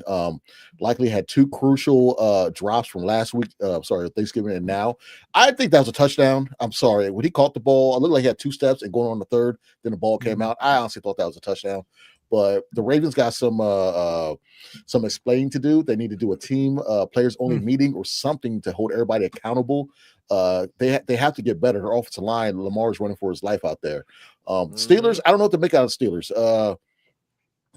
Likely had 2 crucial drops from last week. Thanksgiving and now. I think that was a touchdown. I'm sorry. When he caught the ball, it looked like he had 2 steps and going on the 3rd, then the ball came out. I honestly thought that was a touchdown. But the Ravens got some explaining to do. They need to do a team players only meeting or something to hold everybody accountable. They have to get better. Their offensive line, Lamar's running for his life out there. Steelers, I don't know what to make out of Steelers.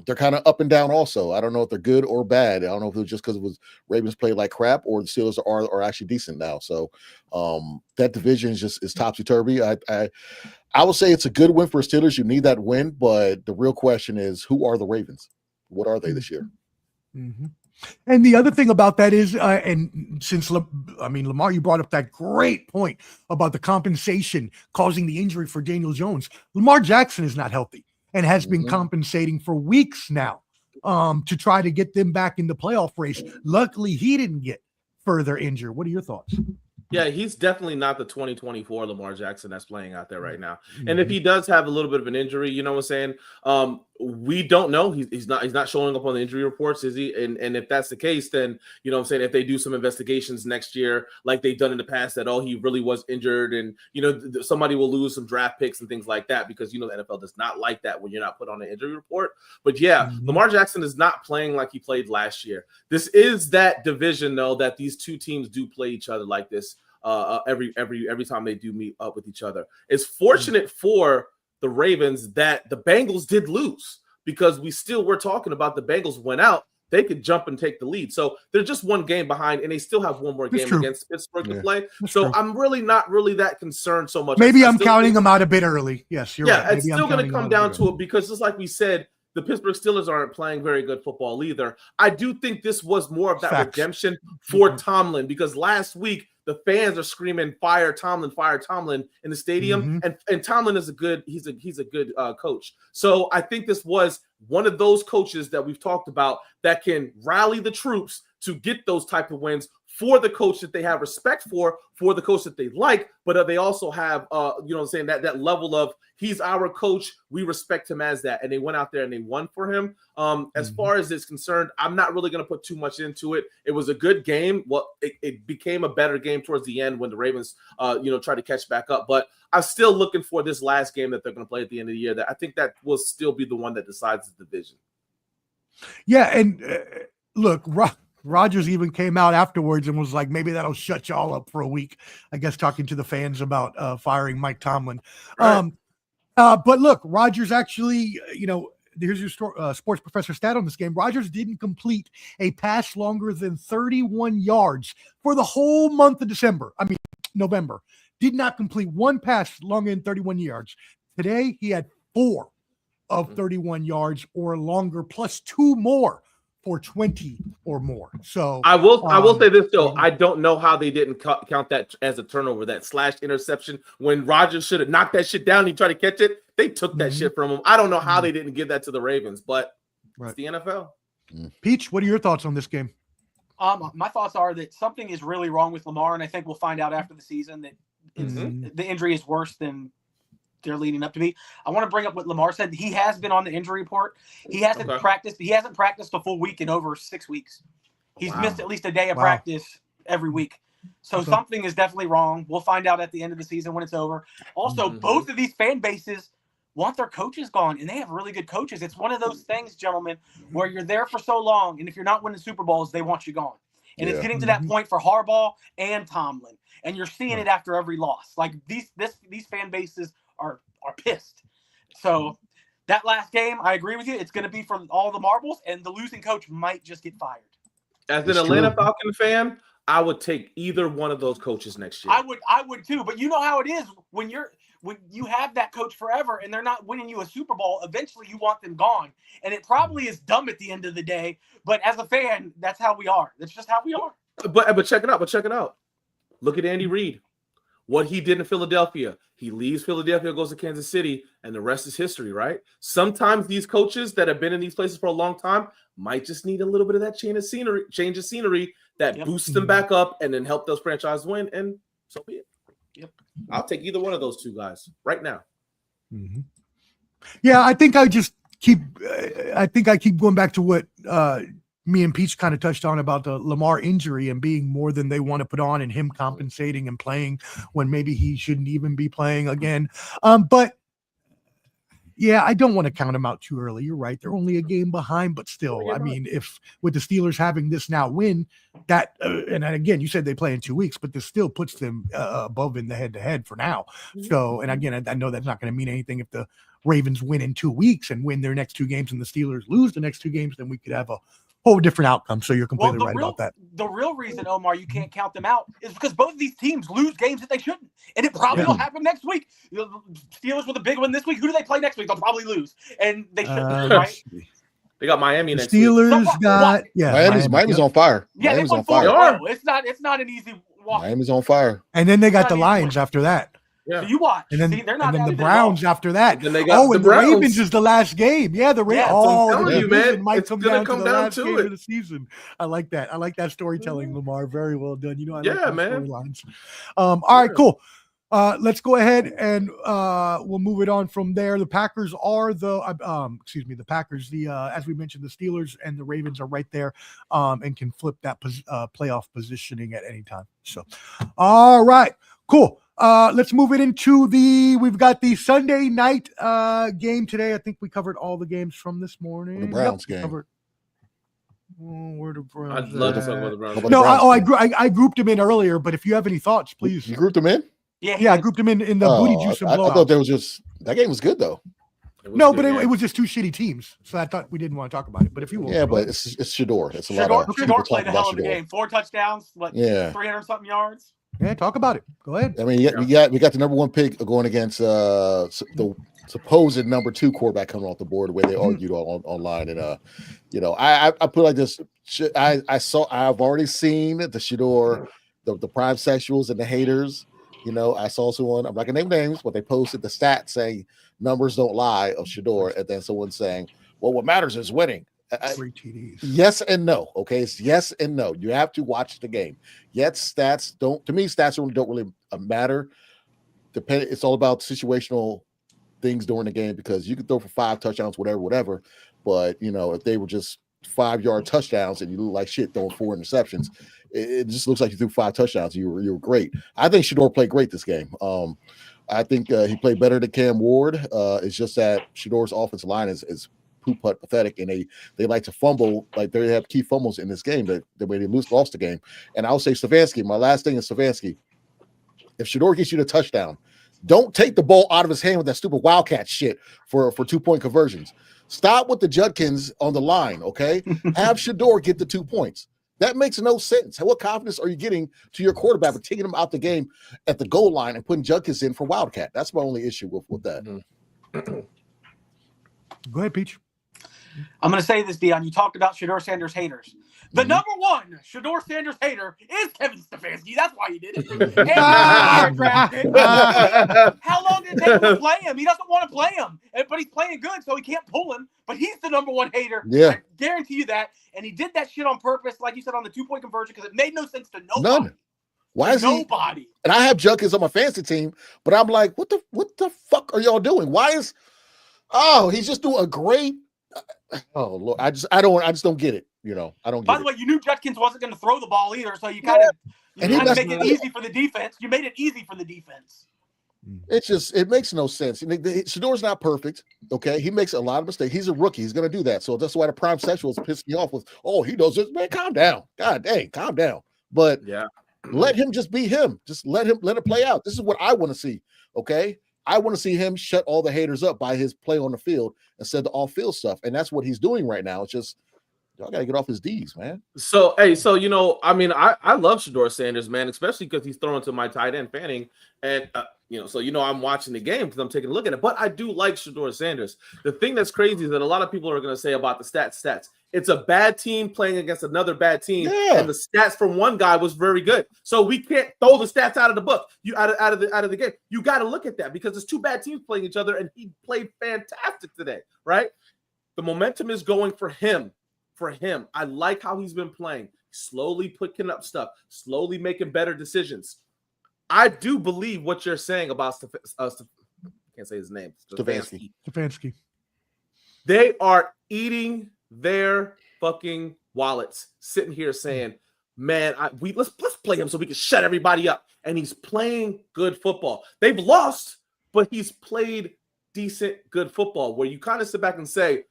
They're kind of up and down also. I don't know if they're good or bad. I don't know if it was just because it was Ravens played like crap or the Steelers are actually decent now. So that division is topsy-turvy. I would say it's a good win for Steelers. You need that win, but the real question is, who are the Ravens? What are they this year? And the other thing about that is, and since Lamar, you brought up that great point about the compensation causing the injury for Daniel Jones. Lamar Jackson is not healthy and has been compensating for weeks now to try to get them back in the playoff race. Luckily, he didn't get further injured. What are your thoughts? Yeah, he's definitely not the 2024 Lamar Jackson that's playing out there right now. And if he does have a little bit of an injury, you know what I'm saying? We don't know. He's not showing up on the injury reports, is he? And if that's the case, then you know what I'm saying, if they do some investigations next year, like they've done in the past, that he really was injured, and you know somebody will lose some draft picks and things like that, because you know the NFL does not like that when you're not put on an injury report. But yeah, Lamar Jackson is not playing like he played last year. This is that division though, that these two teams do play each other like this. Every time they do meet up with each other. It's fortunate for the Ravens that the Bengals did lose, because we still were talking about the Bengals went out. They could jump and take the lead. So they're just one game behind, and they still have one more game against Pittsburgh to play. So I'm really not that concerned so much. Maybe I'm counting them out a bit early. Yes, you're right. It's still going to come down to it, because just like we said, the Pittsburgh Steelers aren't playing very good football either. I do think this was more of that redemption for Tomlin, because last week the fans are screaming fire Tomlin in the stadium, and Tomlin is a good coach. So I think this was one of those coaches that we've talked about that can rally the troops to get those type of wins for the coach that they have respect for the coach that they like, but they also have you know what I'm saying, that level of he's our coach, we respect him as that, and they went out there and they won for him. As far as it's concerned, I'm not really going to put too much into it. It was a good game. Well, it became a better game towards the end when the Ravens tried to catch back up, but I'm still looking for this last game that they're going to play at the end of the year, that I think that will still be the one that decides the division. Yeah, and look, Rodgers even came out afterwards and was like, maybe that'll shut y'all up for a week, I guess, talking to the fans about firing Mike Tomlin. Right. But look, Rodgers actually, here's your sports professor stat on this game. Rodgers didn't complete a pass longer than 31 yards for the whole month of November. Did not complete one pass longer than 31 yards. Today, he had 4 of 31 yards or longer, plus 2 more for 20 or more. So I will say this though, I don't know how they didn't count that as a turnover, that slash interception when Rodgers should have knocked that shit down. And he tried to catch it. They took that shit from him. I don't know how they didn't give that to the Ravens, but it's the NFL. Peach, what are your thoughts on this game? My thoughts are that something is really wrong with Lamar, and I think we'll find out after the season that the injury is worse than they're leading up to be. I want to bring up what Lamar said. He has been on the injury report. He hasn't practiced. He hasn't practiced a full week in over 6 weeks. He's missed at least a day of practice every week. So something is definitely wrong. We'll find out at the end of the season when it's over. Also, both of these fan bases want their coaches gone, and they have really good coaches. It's one of those things, gentlemen, where you're there for so long, and if you're not winning Super Bowls, they want you gone. And it's getting to that point for Harbaugh and Tomlin, and you're seeing it after every loss. Like these fan bases are pissed. So that last game, I agree with you. It's going to be for all the marbles, and the losing coach might just get fired. As an Atlanta Falcon fan, I would take either one of those coaches next year. I would too. But you know how it is when you have that coach forever and they're not winning you a Super Bowl. Eventually, you want them gone, and it probably is dumb at the end of the day. But as a fan, that's how we are. That's just how we are. But check it out. Look at Andy Reid. What he did in Philadelphia. He leaves Philadelphia, goes to Kansas City, and the rest is history, right? Sometimes these coaches that have been in these places for a long time might just need a little bit of that change of scenery that boosts them back up and then help those franchises win, and so be it. Yep. I'll take either one of those two guys right now. Yeah, I think I keep going back to what me and Peach kind of touched on about the Lamar injury and being more than they want to put on, and him compensating and playing when maybe he shouldn't even be playing again. But yeah, I don't want to count them out too early. You're right. They're only a game behind, but still, I mean, if with the Steelers having this now win, that, and again, you said they play in 2 weeks, but this still puts them above in the head-to-head for now. So, and again, I know that's not going to mean anything if the Ravens win in 2 weeks and win their next 2 games and the Steelers lose the next 2 games, then we could have a whole different outcome. So you're completely right about that. The real reason, Omar, you can't count them out is because both of these teams lose games that they shouldn't. And it probably will happen next week. The Steelers with a big one this week. Who do they play next week? They'll probably lose. And they shouldn't, right? They got Miami next Steelers week. Miami's on fire. Yeah, Miami's on fire. It's not an easy walk. Miami's on fire. And then they got the Lions after that. Yeah. So you watch. And then, See, they're not and then out the of it at all. Browns after that. Then they got And the Ravens is the last game. Yeah, the Ravens. Yeah, that's what I'm oh, telling the you, division man. might It's come gonna down come to the down last to game it. of the season. I like that. I like that storytelling, Lamar. Very well done. I Yeah, like those man. storylines. All right, cool. Let's go ahead and we'll move it on from there. The Packers are the Packers. As we mentioned, the Steelers and the Ravens are right there, and can flip that playoff positioning at any time. So, all right, cool. Let's move it into we've got the Sunday night game today. I think we covered all the games from this morning. The Browns game. Covered. Where the Browns? I'd love to talk about the Browns. No, I grouped them in earlier, but if you have any thoughts, please. You grouped them in? Yeah, I grouped them in the booty juice and I blowout. thought there was just that game was good though. No, but it was just two shitty teams, so I thought we didn't want to talk about it. But if you will, but it's Shador. It's a lot of Shador played a hell of a game. 4 touchdowns, 300 something yards. Yeah, talk about it. Go ahead. I mean, we got the number 1 pick going against the supposed number 2 quarterback coming off the board, where they argued online, and I put it like this: I've already seen the Shador, the prime sexuals and the haters. I saw someone, I'm not gonna name names, but they posted the stats saying numbers don't lie of Shador, and then someone saying, well, what matters is winning. 3 TDs. Yes and no. Okay, it's yes and no. You have to watch the game. Yet stats don't really matter. It's all about situational things during the game, because you can throw for 5 touchdowns, whatever. But if they were just 5-yard touchdowns and you look like shit throwing 4 interceptions, it just looks like you threw 5 touchdowns. You were great. I think Shador played great this game. I think he played better than Cam Ward. It's just that Shador's offensive line is poop-putt pathetic, and they like to fumble. Like, they have key fumbles in this game that the way they lost the game. And I'll say Stefanski. My last thing is Stefanski. If Shador gets you the touchdown, don't take the ball out of his hand with that stupid Wildcat shit for 2-point conversions. Stop with the Judkins on the line, okay? Have Shador get the 2 points. That makes no sense. What confidence are you getting to your quarterback for taking him out the game at the goal line and putting Judkins in for Wildcat? That's my only issue with that. Go ahead, Peach. I'm going to say this, Dion. You talked about Shador Sanders haters. The number 1 Shador Sanders hater is Kevin Stefanski. That's why he did it. And how long did it take him to play him? He doesn't want to play him, but he's playing good, so he can't pull him. But he's the number 1 hater. Yeah. I guarantee you that. And he did that shit on purpose, like you said, on the 2-point conversion, because it made no sense to nobody. None. Why is nobody? And I have Judkins on my fantasy team, but I'm like, what the fuck are y'all doing? He's just doing a great. Oh Lord, I just don't get it. I don't get it. By the way, you knew Judkins wasn't going to throw the ball either, so you kind of make it easy for the defense. You made it easy for the defense. It makes no sense. Shador's not perfect. Okay, he makes a lot of mistakes. He's a rookie. He's going to do that. So that's why the prime sexuals piss me off with, he does this. Man, calm down. God dang, calm down. But let him just be him. Just let it play out. This is what I want to see. Okay. I want to see him shut all the haters up by his play on the field instead of off-field stuff. And that's what he's doing right now. It's just, y'all got to get off his D's, man. So, I love Shador Sanders, man, especially because he's throwing to my tight end, Fanning. And, I'm watching the game because I'm taking a look at it. But I do like Shador Sanders. The thing that's crazy is that a lot of people are going to say about the stats. It's a bad team playing against another bad team, and the stats from one guy was very good. So we can't throw the stats out of the book. You out of the game. You got to look at that because there's 2 bad teams playing each other, and he played fantastic today, right? The momentum is going for him. I like how he's been playing, slowly picking up stuff, slowly making better decisions. I do believe what you're saying about I can't say his name. Stefanski. They are eating their fucking wallets, sitting here saying, man, let's play him so we can shut everybody up. And he's playing good football. They've lost, but he's played decent, good football, where you kind of sit back and say,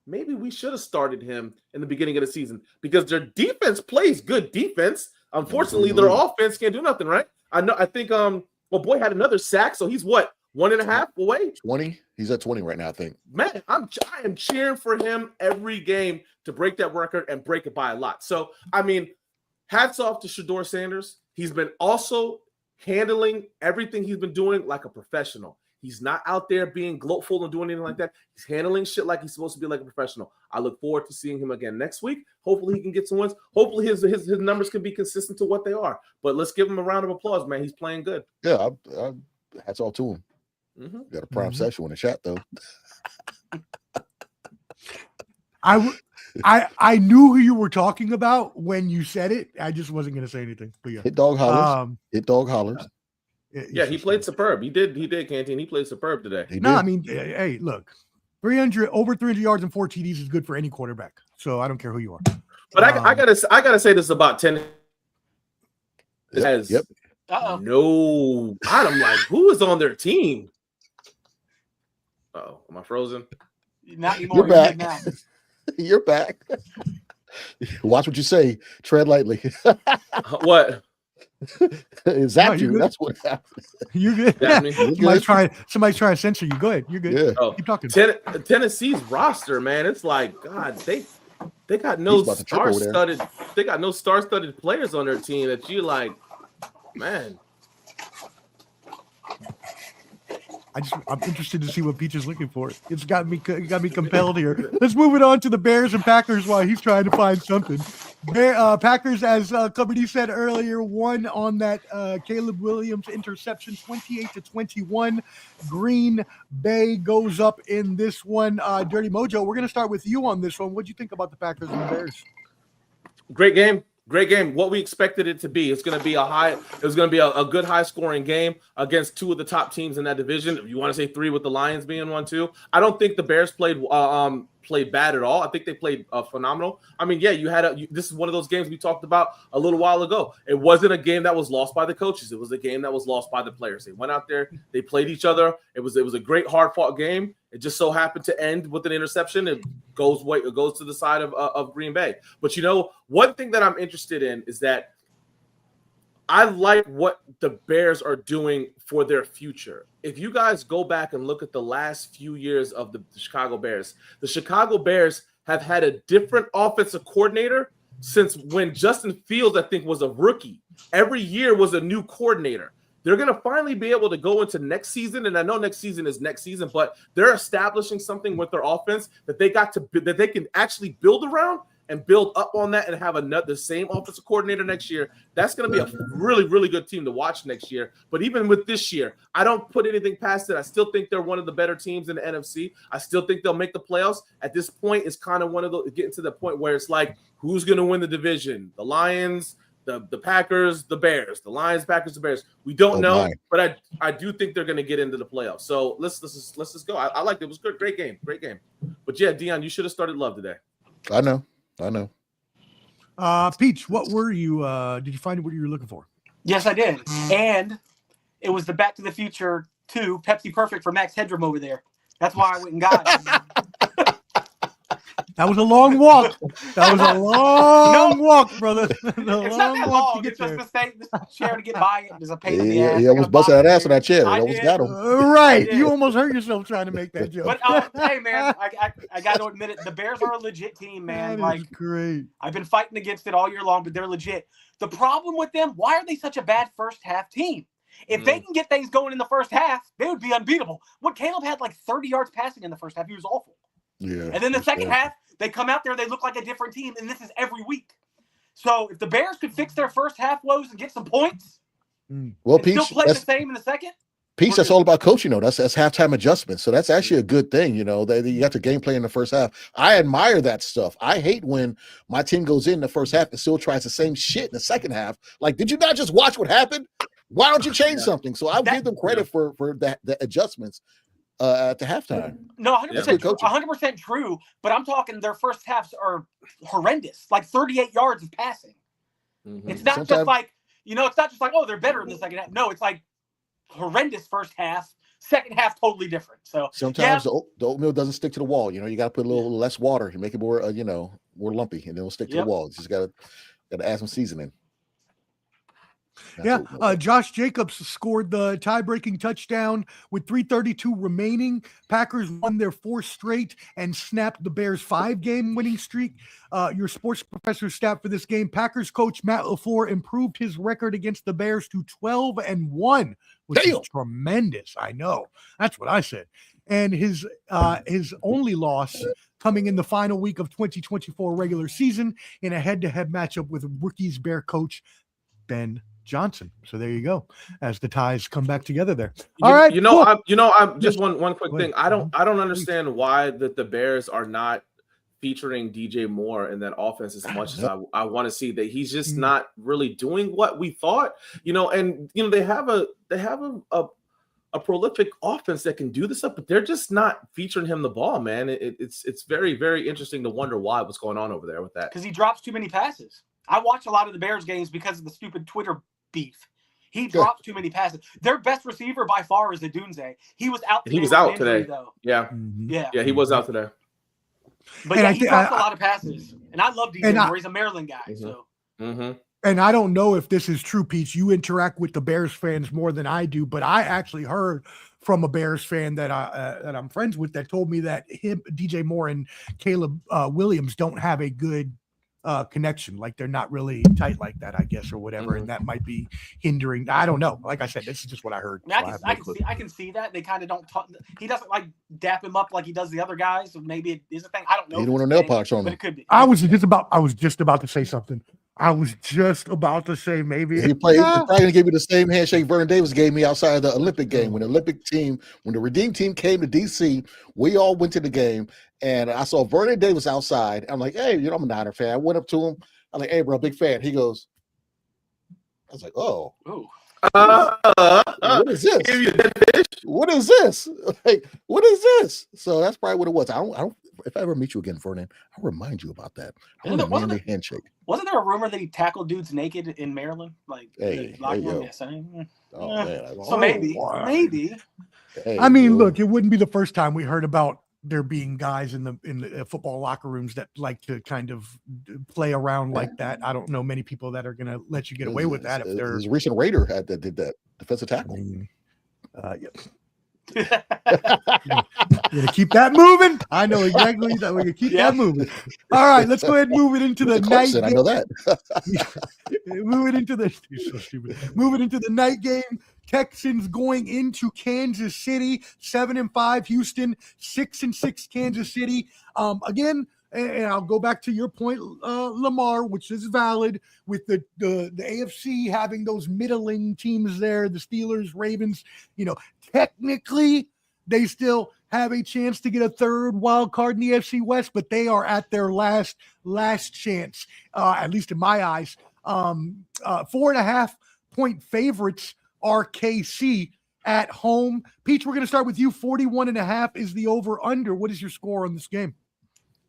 maybe we should have started him in the beginning of the season, because their defense plays good defense. Unfortunately, their offense can't do nothing, right? I think Boy had another sack, so he's what, 1.5 away? 20. He's at 20 right now, I think. Man, I am cheering for him every game to break that record and break it by a lot. So, hats off to Shador Sanders. He's been also handling everything he's been doing like a professional. He's not out there being gloatful and doing anything like that. He's handling shit like he's supposed to be, like a professional. I look forward to seeing him again next week. Hopefully he can get some wins. Hopefully his numbers can be consistent to what they are. But let's give him a round of applause, man. He's playing good. Yeah, hats off to him. Mm-hmm. Got a prime session in the chat though. I knew who you were talking about when you said it. I just wasn't going to say anything. But yeah. Hit dog hollers. Hit dog hollers. Yeah, he played superb. He did, Canteen. He played superb today. I mean, hey, look, over 300 yards and 4 TDs is good for any quarterback. So I don't care who you are. But I gotta say this about Tennessee. Has no, I'm like, who is on their team? Oh, am I frozen? Not anymore. You're back. You're back. Watch what you say. Tread lightly. What? It zapped you. That's what happened. You're good. Somebody's trying to censor you. Go ahead. You're good. Yeah. Oh, keep talking. Tennessee's roster, man. It's like, God, they got no star-studded. They got no star-studded players on their team that you like, man. I'm interested to see what Peach is looking for. It got me compelled here. Let's move it on to the Bears and Packers while he's trying to find something. Packers, as Cumberty said earlier, won on that Caleb Williams interception, 28-21. Green Bay goes up in this one. Dirty Mojo, we're going to start with you on this one. What do you think about the Packers and the Bears? Great game. Great game. What we expected it to be. It's going to be a good high-scoring game against two of the top teams in that division. If you want to say three, with the Lions being one, too. I don't think the Bears played bad at all. I think they played phenomenal. I mean, yeah, this is one of those games we talked about a little while ago. It wasn't a game that was lost by the coaches. It was a game that was lost by the players. They went out there, they played each other. It was a great, hard-fought game. It just so happened to end with an interception. It goes to the side of Green Bay. But one thing that I'm interested in is that I like what the Bears are doing for their future. If you guys go back and look at the last few years of the Chicago Bears have had a different offensive coordinator since when Justin Fields, I think, was a rookie. Every year was a new coordinator. They're going to finally be able to go into next season, and I know next season is next season, but they're establishing something with their offense that they can actually build around and build up on that and have the same offensive coordinator next year. That's going to be a really, really good team to watch next year. But even with this year, I don't put anything past it. I still think they're one of the better teams in the NFC. I still think they'll make the playoffs. At this point, it's kind of getting to the point where it's like, who's going to win the division? The Lions, the Packers, the Bears. The Lions, Packers, the Bears. We don't know, but I do think they're going to get into the playoffs. So let's just go. I liked it. It was good. Great game. But yeah, Dion, you should have started Love today. I know. Peach, what were you? Did you find what you were looking for? Yes, I did. And it was the Back to the Future 2 Pepsi Perfect for Max Headroom over there. That's why I went and got it. That was a long walk. Walk, brother. It's not that long. It's just to stay in the chair to get by it. There's a pain in the ass. He almost busted that ass on that chair. I almost got him. Right. You almost hurt yourself trying to make that joke. But hey, man, I got to admit it. The Bears are a legit team, man. That is great. I've been fighting against it all year long, but they're legit. The problem with them, why are they such a bad first half team? If they can get things going in the first half, they would be unbeatable. Caleb had like 30 yards passing in the first half. He was awful. Yeah. And then the second half, they come out there, they look like a different team, and this is every week. So if the Bears could fix their first half woes and get some points, well, Peach, still play the same in the second. Peach, that's all about coaching, though. That's halftime adjustments. So that's actually a good thing. You have to game plan in the first half. I admire that stuff. I hate when my team goes in the first half and still tries the same shit in the second half. Like, did you not just watch what happened? Why don't you change something? So I'll give them credit for the adjustments at the halftime. No, 100% true, 100% true. But I'm talking their first halves are horrendous, like 38 yards of passing. Mm-hmm. It's not just like, it's not just like, oh, they're better in the second half. No, it's like horrendous first half, second half totally different. So sometimes the oatmeal doesn't stick to the wall. You got to put a little less water and make it more, more lumpy, and then it'll stick to the wall. You just got to add some seasoning. Yeah, Josh Jacobs scored the tie-breaking touchdown with 3:32 remaining. Packers won their 4th straight and snapped the Bears' 5-game winning streak. Your sports professor stat for this game: Packers coach Matt LaFleur improved his record against the Bears to 12-1, which is tremendous. I know, that's what I said. And his only loss coming in the final week of 2024 regular season in a head-to-head matchup with rookies Bear coach Ben Johnson. So there you go, as the ties come back together there. All right, cool. I'm just one quick thing. I don't understand why the Bears are not featuring DJ Moore in that offense as much as I want to see. That he's just not really doing what we thought. And they have a prolific offense that can do this stuff, but they're just not featuring him the ball, man. It's very, very interesting to wonder what's going on over there with that. Because he drops too many passes. I watch a lot of the Bears games because of the stupid Twitter beef. He drops too many passes. Their best receiver by far is Adunze. He was out. He was out today, though. Yeah, he was out today. But he drops a lot of passes, and I love DJ Moore. He's a Maryland guy, so. And I don't know if this is true, Peach. You interact with the Bears fans more than I do, but I actually heard from a Bears fan that I'm friends with that told me that DJ Moore and Caleb Williams don't have a good connection. Like they're not really tight like that, I guess, or whatever. And that might be hindering. I don't know. Like I said, this is just what I heard. I can see that. They kind of don't talk. He doesn't like dap him up like he does the other guys. So maybe it is a thing. I don't know. He don't want a nail polish on him. But it could be. I was just about to say something. I was just about to say maybe he's probably gonna give me the same handshake Vernon Davis gave me outside of the Olympic game when the Redeem team came to DC. We all went to the game, and I saw Vernon Davis outside. I'm like, hey, I'm a Niner fan. I went up to him. I'm like, hey, bro, big fan. He goes, I was like, oh, what is this? What is this? Like, what is this? So that's probably what it was. I don't. If I ever meet you again, Vernon, I'll remind you about that. I want a manly handshake. Wasn't there a rumor that he tackled dudes naked in Maryland? Like, hey, so maybe. Hey, I mean, look, it wouldn't be the first time we heard about there being guys in the football locker rooms that like to kind of play around like that. I don't know many people that are going to let you get away with that. If there's a recent Raider that did that defensive tackle. We're gonna keep that moving. I know exactly that we're gonna keep that moving. All right, let's go ahead and move it into the night game. I know that. Moving into the night game. Texans going into Kansas City, 7-5. Houston, 6-6. Kansas City. Again, and I'll go back to your point, Lamar, which is valid with the AFC having those middling teams there, the Steelers, Ravens. Technically, they still have a chance to get a third wild card in the AFC West, but they are at their last chance, at least in my eyes. 4.5-point favorites are KC at home. Peach, we're going to start with you. 41.5 is the over-under. What is your score on this game?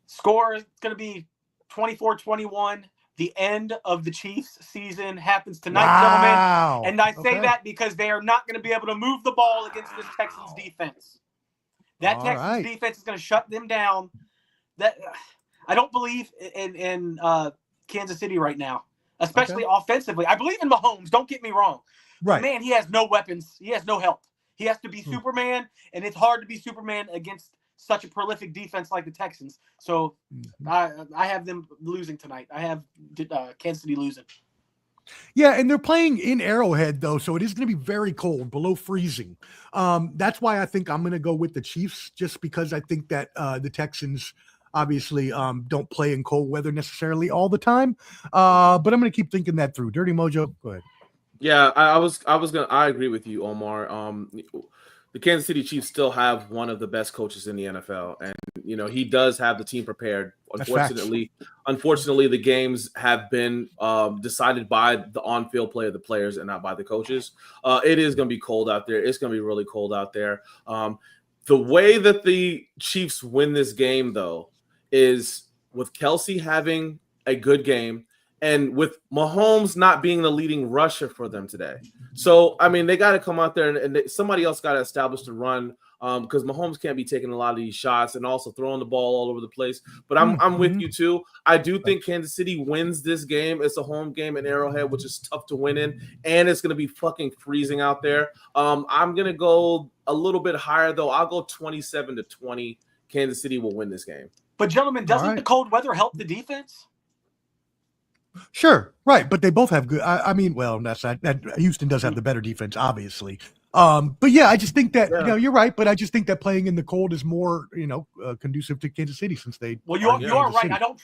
Score is going to be 24-21. The end of the Chiefs season happens tonight, gentlemen. And I say that because they are not going to be able to move the ball against this Texans defense. That Texans defense is going to shut them down. That I don't believe in Kansas City right now, especially offensively. I believe in Mahomes. Don't get me wrong. Right. Man, he has no weapons. He has no help. He has to be Superman, and it's hard to be Superman against such a prolific defense like the Texans. So I have them losing tonight. I have Kansas City losing. Yeah, and they're playing in Arrowhead, though, so it is going to be very cold, below freezing. That's why I think I'm going to go with the Chiefs, just because I think that the Texans obviously don't play in cold weather necessarily all the time. But I'm going to keep thinking that through. Dirty Mojo, go ahead. Yeah, I agree with you, Omar. The Kansas City Chiefs still have one of the best coaches in the NFL, and he does have the team prepared. Unfortunately, the games have been decided by the on-field play of the players and not by the coaches. It is going to be cold out there. It's going to be really cold out there. The way that the Chiefs win this game, though, is with Kelsey having a good game, and with Mahomes not being the leading rusher for them today. So, I mean, they got to come out there and somebody else got to establish the run because Mahomes can't be taking a lot of these shots and also throwing the ball all over the place. But I'm with you too. I do think Kansas City wins this game. It's a home game in Arrowhead, which is tough to win in, and it's going to be fucking freezing out there. I'm going to go a little bit higher, though. I'll go 27-20. Kansas City will win this game. But, gentlemen, doesn't the cold weather help the defense? Sure, right, but they both have good. I mean, well, that's not that. Houston does have the better defense, obviously. But yeah, I just think that you're right. But I just think that playing in the cold is more, conducive to Kansas City since they. Well, you are right. City. I don't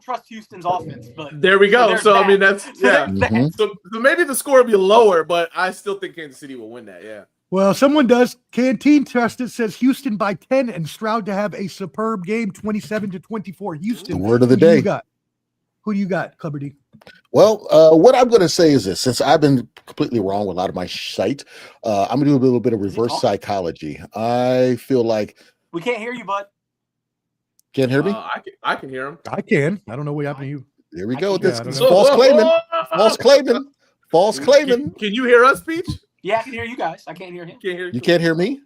trust Houston's offense. But there we go. So I mean, that's Mm-hmm. So maybe the score will be lower, but I still think Kansas City will win that. Yeah. Well, someone does. Canteen Trusted says Houston by 10 and Stroud to have a superb game, 27-24. Houston. The word of the day. Who do you got, Clubber D? Well, what I'm going to say is this: since I've been completely wrong with a lot of my site, I'm going to do a little bit of reverse psychology. I feel like we can't hear you, bud. Can't hear me? I can hear him. I can. I don't know what happened to you. There we go. This false claiming. False claiming. False claiming. Can you hear us, Peach? Yeah, I can hear you guys. I can't hear him. You can't hear me?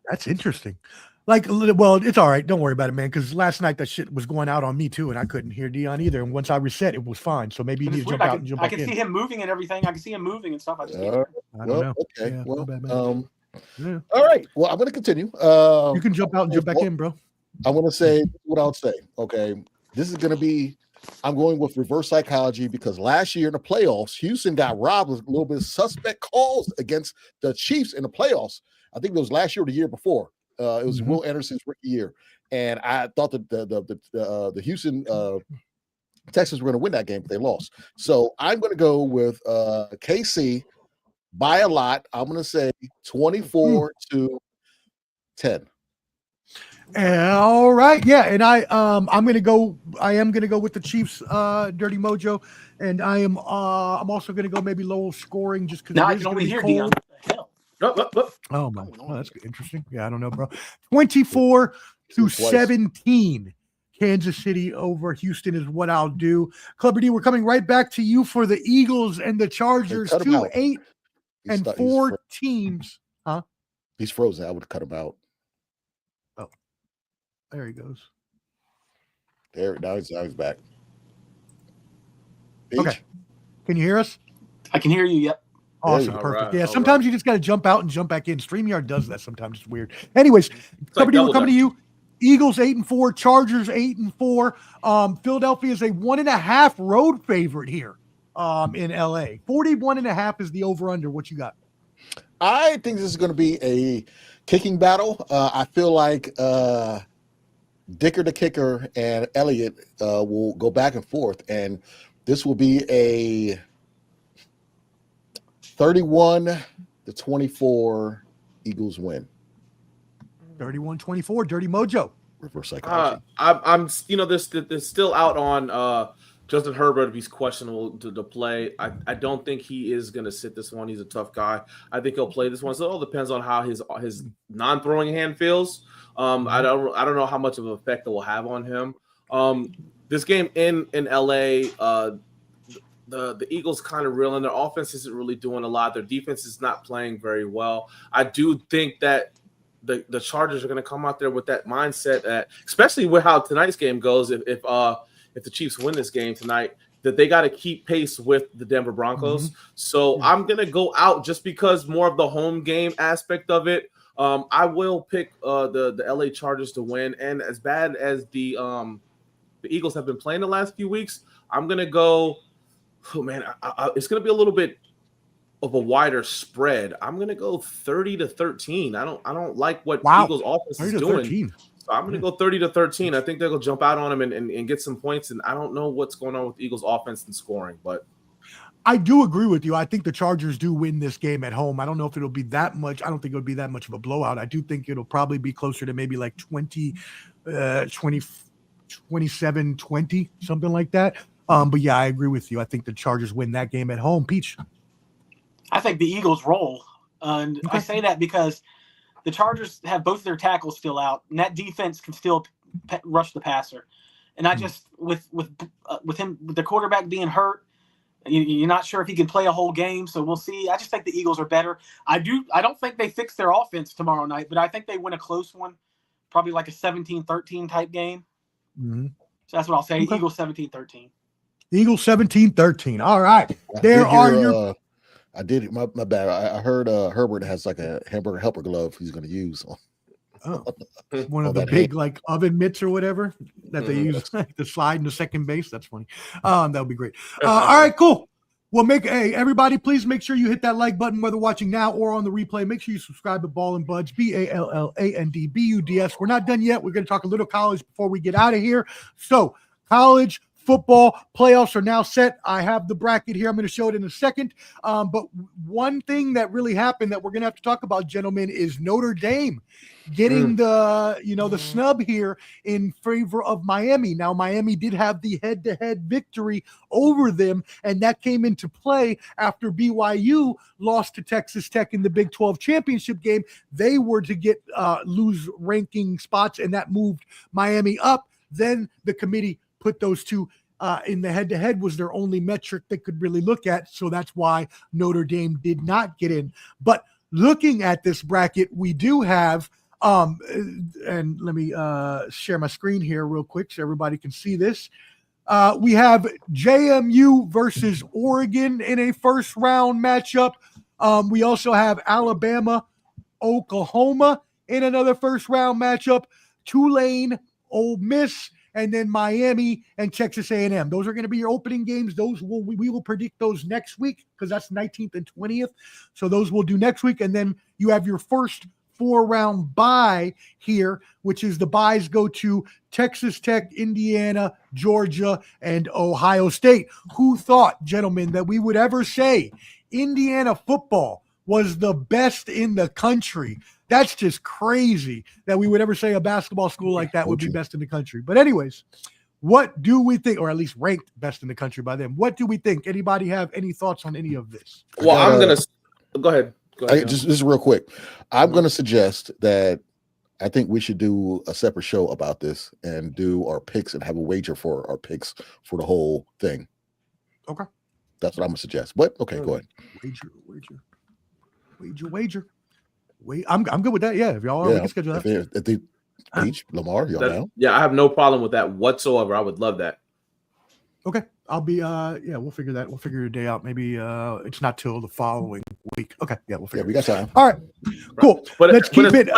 That's interesting. Well, it's all right. Don't worry about it, man. Because last night that shit was going out on me too, and I couldn't hear Dion either. And once I reset, it was fine. So maybe you need to jump out and jump back in. I can see him moving and everything. I can see him moving and stuff. I just can't. I don't know. Okay. Yeah, well, bad, all right. Well, I'm going to continue. You can jump out and jump back in, bro. I want to say what I'll say. Okay, this is going to be. I'm going with reverse psychology because last year in the playoffs, Houston got robbed with a little bit of suspect calls against the Chiefs in the playoffs. I think it was last year or the year before. It was Will Anderson's rookie year, and I thought that the Houston Texans were going to win that game, but they lost. So I'm going to go with KC by a lot. I'm going to say 24-10. All right, yeah, and I am gonna go with the Chiefs, Dirty Mojo, and I'm also gonna go maybe low scoring just because I can only hear Dion. Oh my, that's interesting. Yeah, I don't know, bro. 24-17, Kansas City over Houston is what I'll do. Clubber D, we're coming right back to you for the Eagles and the Chargers, 2-8-4 teams. Huh? He's frozen. I would cut him out. There he goes. Now he's back. Peach? Okay. Can you hear us? I can hear you. Yep. Awesome. Perfect. Yeah. Sometimes you just got to jump out and jump back in. StreamYard does that sometimes. It's weird. Anyways, we're coming to you. Eagles 8-4, Chargers 8-4. Philadelphia is a 1.5 road favorite here in LA. 41.5 is the over-under. What you got? I think this is going to be a kicking battle. I feel like Dicker the kicker and Elliott will go back and forth, and this will be a 31-24 Eagles win. 31-24, Dirty Mojo. Reverse psychology. I'm this still out on Justin Herbert if he's questionable to play. I don't think he is going to sit this one. He's a tough guy. I think he'll play this one. So it all depends on how his non-throwing hand feels. I don't know how much of an effect it will have on him. This game in LA, the Eagles kind of reeling. Their offense isn't really doing a lot. Their defense is not playing very well. I do think that the Chargers are going to come out there with that mindset that, especially with how tonight's game goes, if the Chiefs win this game tonight, that they got to keep pace with the Denver Broncos. So I'm going to go out just because more of the home game aspect of it. I will pick the LA Chargers to win. And as bad as the Eagles have been playing the last few weeks, I'm going to go, it's going to be a little bit of a wider spread. I'm going to go 30-13. I don't like what Eagles offense is doing. So I'm going to go 30-13. I think they'll jump out on them and get some points. And I don't know what's going on with Eagles offense and scoring, but I do agree with you. I think the Chargers do win this game at home. I don't know if it'll be that much. I don't think it'll be that much of a blowout. I do think it'll probably be closer to maybe like 27-20, something like that. But yeah, I agree with you. I think the Chargers win that game at home. Peach? I think the Eagles roll. And I say that because the Chargers have both their tackles still out, and that defense can still rush the passer. And I just with the quarterback being hurt, You're not sure if he can play a whole game, so we'll see. I just think the Eagles are better. I don't think they fix their offense tomorrow night, but I think they win a close one, probably like a 17-13 type game. Mm-hmm. So that's what I'll say. Okay. Eagles 17-13. Eagles 17-13. All right. I did it. My bad. I heard Herbert has like a hamburger helper glove he's going to use. One of the big like oven mitts or whatever that they use to slide into second base. That's funny. That would be great. All right, cool. Well, everybody, please make sure you hit that like button, whether watching now or on the replay. Make sure you subscribe to Ball and Buds, BALLANDBUDS. We're not done yet. We're going to talk a little college before we get out of here. So, college football playoffs are now set. I have the bracket here. I'm going to show it in a second. But one thing that really happened that we're going to have to talk about, gentlemen, is Notre Dame getting the snub here in favor of Miami. Now, Miami did have the head-to-head victory over them, and that came into play after BYU lost to Texas Tech in the Big 12 championship game. They were to get lose ranking spots, and that moved Miami up. Then the committee put those two in the head-to-head was their only metric they could really look at, so that's why Notre Dame did not get in. But looking at this bracket, we do have and let me share my screen here real quick so everybody can see this. We have JMU versus Oregon in a first-round matchup. We also have Alabama, Oklahoma in another first-round matchup. Tulane, Ole Miss, and then Miami and Texas A&M. Those are going to be your opening games. We will predict those next week because that's 19th and 20th. So those we'll do next week. And then you have your first 4-round bye here, which is the byes go to Texas Tech, Indiana, Georgia, and Ohio State. Who thought, gentlemen, that we would ever say Indiana football was the best in the country? That's just crazy that we would ever say a basketball school like that would be best in the country. But anyways, what do we think, or at least ranked best in the country by them? What do we think? Anybody have any thoughts on any of this? Well, I'm going to go ahead. Just real quick. I'm going to suggest that I think we should do a separate show about this and do our picks and have a wager for our picks for the whole thing. Okay. That's what I'm going to suggest. But okay, go ahead. Wager. I'm good with that. Yeah, if y'all are, we can schedule that. If they Peach, Lamar, y'all down? Yeah, I have no problem with that whatsoever. I would love that. Okay. I'll be we'll figure that. We'll figure a day out. Maybe it's not till the following week. Okay. Yeah, we'll figure. Yeah, we got time. All right. Cool. But let's keep it.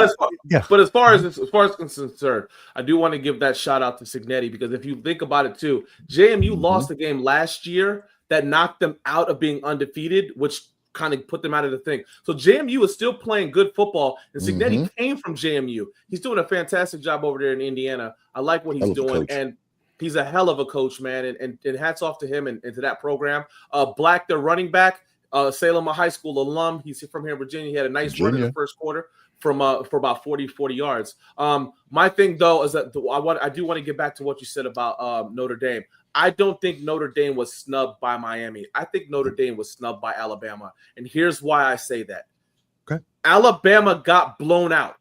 But as far as concerned, I do want to give that shout out to Signetti, because if you think about it too, JMU lost a game last year that knocked them out of being undefeated, which kind of put them out of the thing. So JMU is still playing good football, and Signetti came from JMU. He's doing a fantastic job over there in Indiana. I like what he's doing, and he's a hell of a coach, man. And hats off to him and to that program. Black, their running back, Salem High School alum. He's from here in Virginia. He had a nice run in the first quarter for about 40 yards. My thing though is that I do want to get back to what you said about Notre Dame. I don't think Notre Dame was snubbed by Miami. I think Notre Dame was snubbed by Alabama. And here's why I say that. Okay. Alabama got blown out.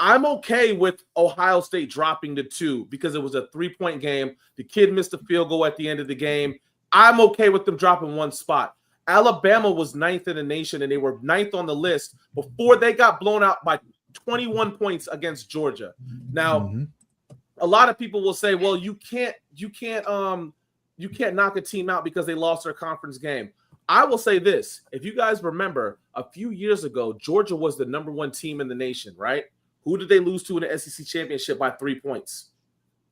I'm okay with Ohio State dropping to 2 because it was a 3-point game. The kid missed a field goal at the end of the game. I'm okay with them dropping 1 spot. Alabama was 9th in the nation, and they were 9th on the list before they got blown out by 21 points against Georgia. Now, a lot of people will say, well, you can't knock a team out because they lost their conference game. I will say this. If you guys remember, a few years ago, Georgia was the number 1 team in the nation, right? Who did they lose to in the SEC championship by 3 points?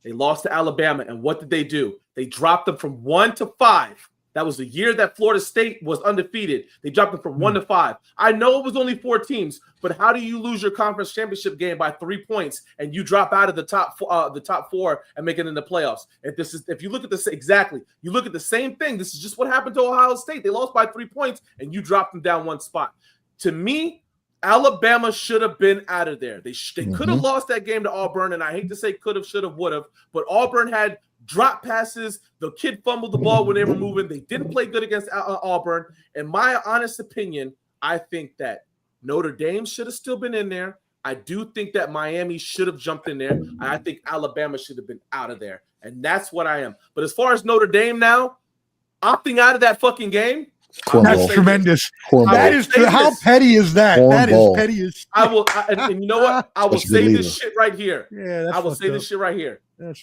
They lost to Alabama. And what did they do? They dropped them from 1 to 5. That was the year that Florida State was undefeated. They dropped them from 1 to 5. I know it was only 4 teams, but how do you lose your conference championship game by 3 points and you drop out of the top 4 and make it in the playoffs? If you look at this exactly, you look at the same thing. This is just what happened to Ohio State. They lost by 3 points and you dropped them down 1 spot. To me, Alabama should have been out of there. They could have lost that game to Auburn, and I hate to say could have, should have, would have, but Auburn had drop passes. The kid fumbled the ball when they were moving. They didn't play good against Auburn. In my honest opinion, I think that Notre Dame should have still been in there. I do think that Miami should have jumped in there. I think Alabama should have been out of there, and that's what I am. But as far as Notre Dame now, opting out of that fucking game. That's tremendous. That is how petty is that? That is petty as I will, and you know what? I will say this shit right here. Yeah, I will say this shit right here.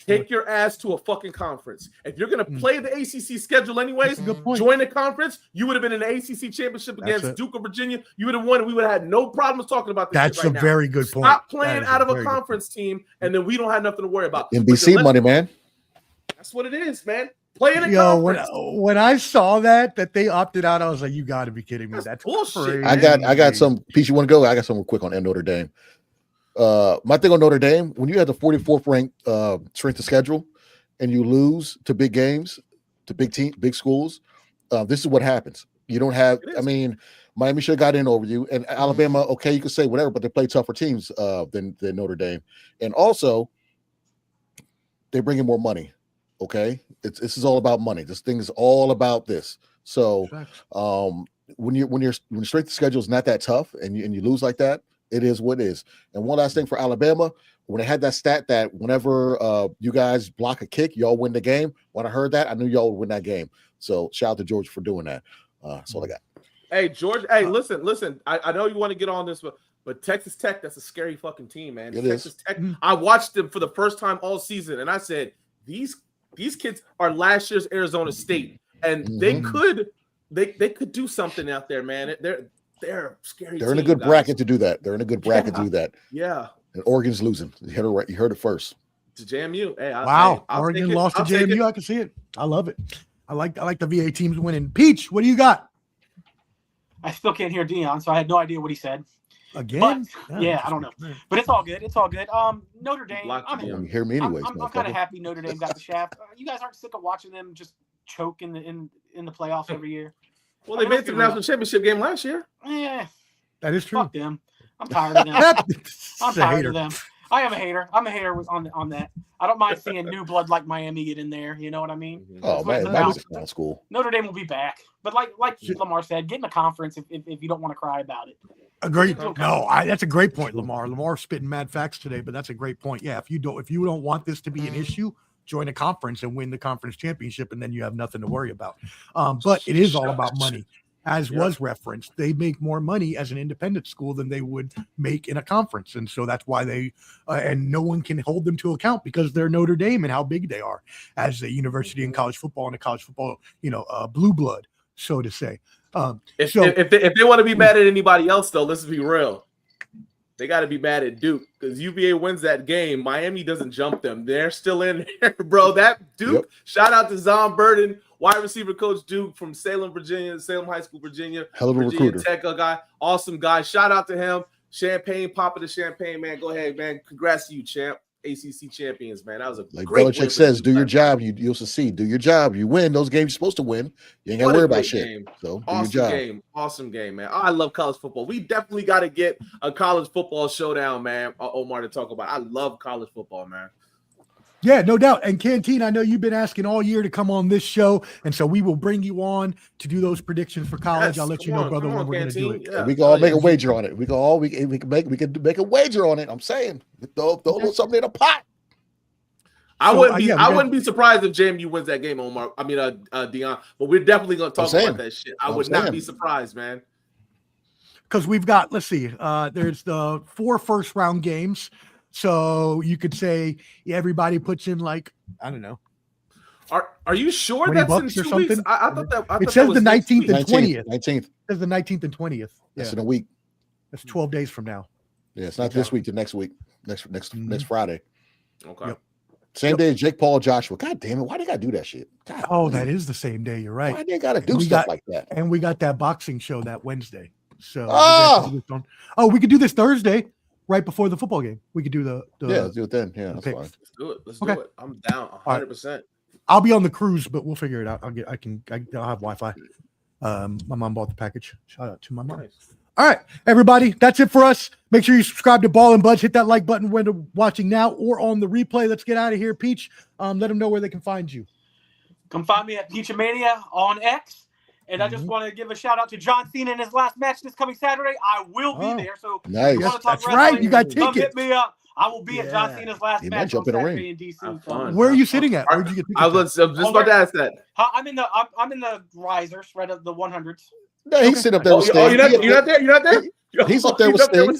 Take your ass to a fucking conference. If you're gonna play the ACC schedule anyways, join the conference. You would have been in the ACC championship against Duke of Virginia. You would have won. We would have had no problems talking about this. That's shit right a very good point. Stop playing out of a conference team, and then we don't have nothing to worry about. NBC money, man. That's what it is, man. Play in a conference. When I saw that they opted out, I was like, "You got to be kidding me! That's bullshit." Crazy. I got some. Peach, you want to go? I got something quick on Notre Dame. My thing on Notre Dame, when you have the 44th ranked strength of schedule, and you lose to big games, to big schools, this is what happens. You don't have. I mean, Miami should have got in over you, and Alabama. Okay, you can say whatever, but they play tougher teams than Notre Dame, and also they bring in more money. Okay, this is all about money. This thing is all about this. So, when your strength of schedule is not that tough, and you lose like that, it is what it is. And one last thing for Alabama, when they had that stat that whenever you guys block a kick, y'all win the game. When I heard that, I knew y'all would win that game. So shout out to George for doing that. That's all I got. Hey, George. Hey, listen. I know you want to get on this, but Texas Tech, that's a scary fucking team, man. Texas Tech. I watched them for the first time all season, and I said, these kids are last year's Arizona State, and they could do something out there, man. They're scary. They're in a good bracket to do that. They're in a good bracket to do that. Yeah. And Oregon's losing. You heard it first. To JMU. Hey, Oregon lost to JMU. I can see it. I love it. I like the VA teams winning. Peach, what do you got? I still can't hear Dion, so I had no idea what he said. Again? But, yeah, I don't know. But it's all good. It's all good. Notre Dame. You hear me anyways. I'm kind of happy Notre Dame got the shaft. You guys aren't sick of watching them just choke in the playoffs every year. Well, they made the national championship game last year. Yeah, that is true. Fuck them. I'm tired of them. I'm tired of them. I am a hater. I'm a hater on that. I don't mind seeing new blood like Miami get in there. You know what I mean? Oh man, that's cool. Notre Dame will be back, but like Lamar said, get in the conference if you don't want to cry about it. Agreed. No, that's a great point, Lamar. Lamar's spitting mad facts today, but that's a great point. Yeah, if you don't want this to be an issue, join a conference and win the conference championship, and then you have nothing to worry about. But it is all about money. As was referenced, they make more money as an independent school than they would make in a conference. And so that's why they, and no one can hold them to account because they're Notre Dame and how big they are as a university in college football and a college football, blue blood, so to say. If they want to be mad at anybody else, though, let's be real. They got to be mad at Duke because UVA wins that game. Miami doesn't jump them. They're still in there, bro. That Duke, shout out to Zon Burden, wide receiver coach Duke from Salem, Virginia, Salem High School, Virginia. Hell of a Virginia recruiter. Tech guy. Awesome guy. Shout out to him. Champagne, Papa the Champagne, man. Go ahead, man. Congrats to you, champ. ACC champions, man. That was a great Belichick says, do your job, you'll succeed. Do your job. You win those games you're supposed to win. You ain't got to worry about shit. Game. So Awesome game, man. I love college football. We definitely got to get a college football showdown, man, Omar, to talk about. I love college football, man. Yeah, no doubt. And Canteen, I know you've been asking all year to come on this show, and so we will bring you on to do those predictions for college. I'll let you know, brother, when we're going to do it. Yeah. We can all make a wager on it. We can make a wager on it. I'm saying, throw something in a pot. I wouldn't be surprised if JMU wins that game, Omar. I mean, Dion. But we're definitely going to talk about that shit. I would not be surprised, man. Because we've got, let's see, there's the 4 first-round games. So you could say everybody puts in like, I don't know. Are you sure that's in 2 weeks? I thought that it says the 19th and 20th. 19th. It says the 19th and 20th. That's in a week. That's 12 days from now. Yeah, it's not this week to next week. Next Friday. Okay. Yep. Same day as Jake Paul, Joshua. God damn it. Why they gotta do that shit? That is the same day. You're right. Why they gotta do stuff like that? And we got that boxing show that Wednesday. So we could do this Thursday. Right before the football game, we could do the let's do it then. Yeah, that's fine. Let's do it. Let's do it. I'm down 100%. I'll be on the cruise, but we'll figure it out. I'll have Wi-Fi. My mom bought the package. Shout out to my mom. Nice. All right, everybody, that's it for us. Make sure you subscribe to Ball and Buds. Hit that like button when you're watching now or on the replay. Let's get out of here, Peach. Let them know where they can find you. Come find me at PeachOMania on X. And I just want to give a shout out to John Cena in his last match this coming Saturday. I will be there. So nice. That's right. You got tickets. Come hit me up. I will be at John Cena's last match jump on in the Saturday ring. in DC. Where are you sitting at? Where'd you get I was just about to ask that. I'm in the risers, right at the 100s. No, he's sitting up there with Sting. You're not there? You're not there? He's up there with Sting.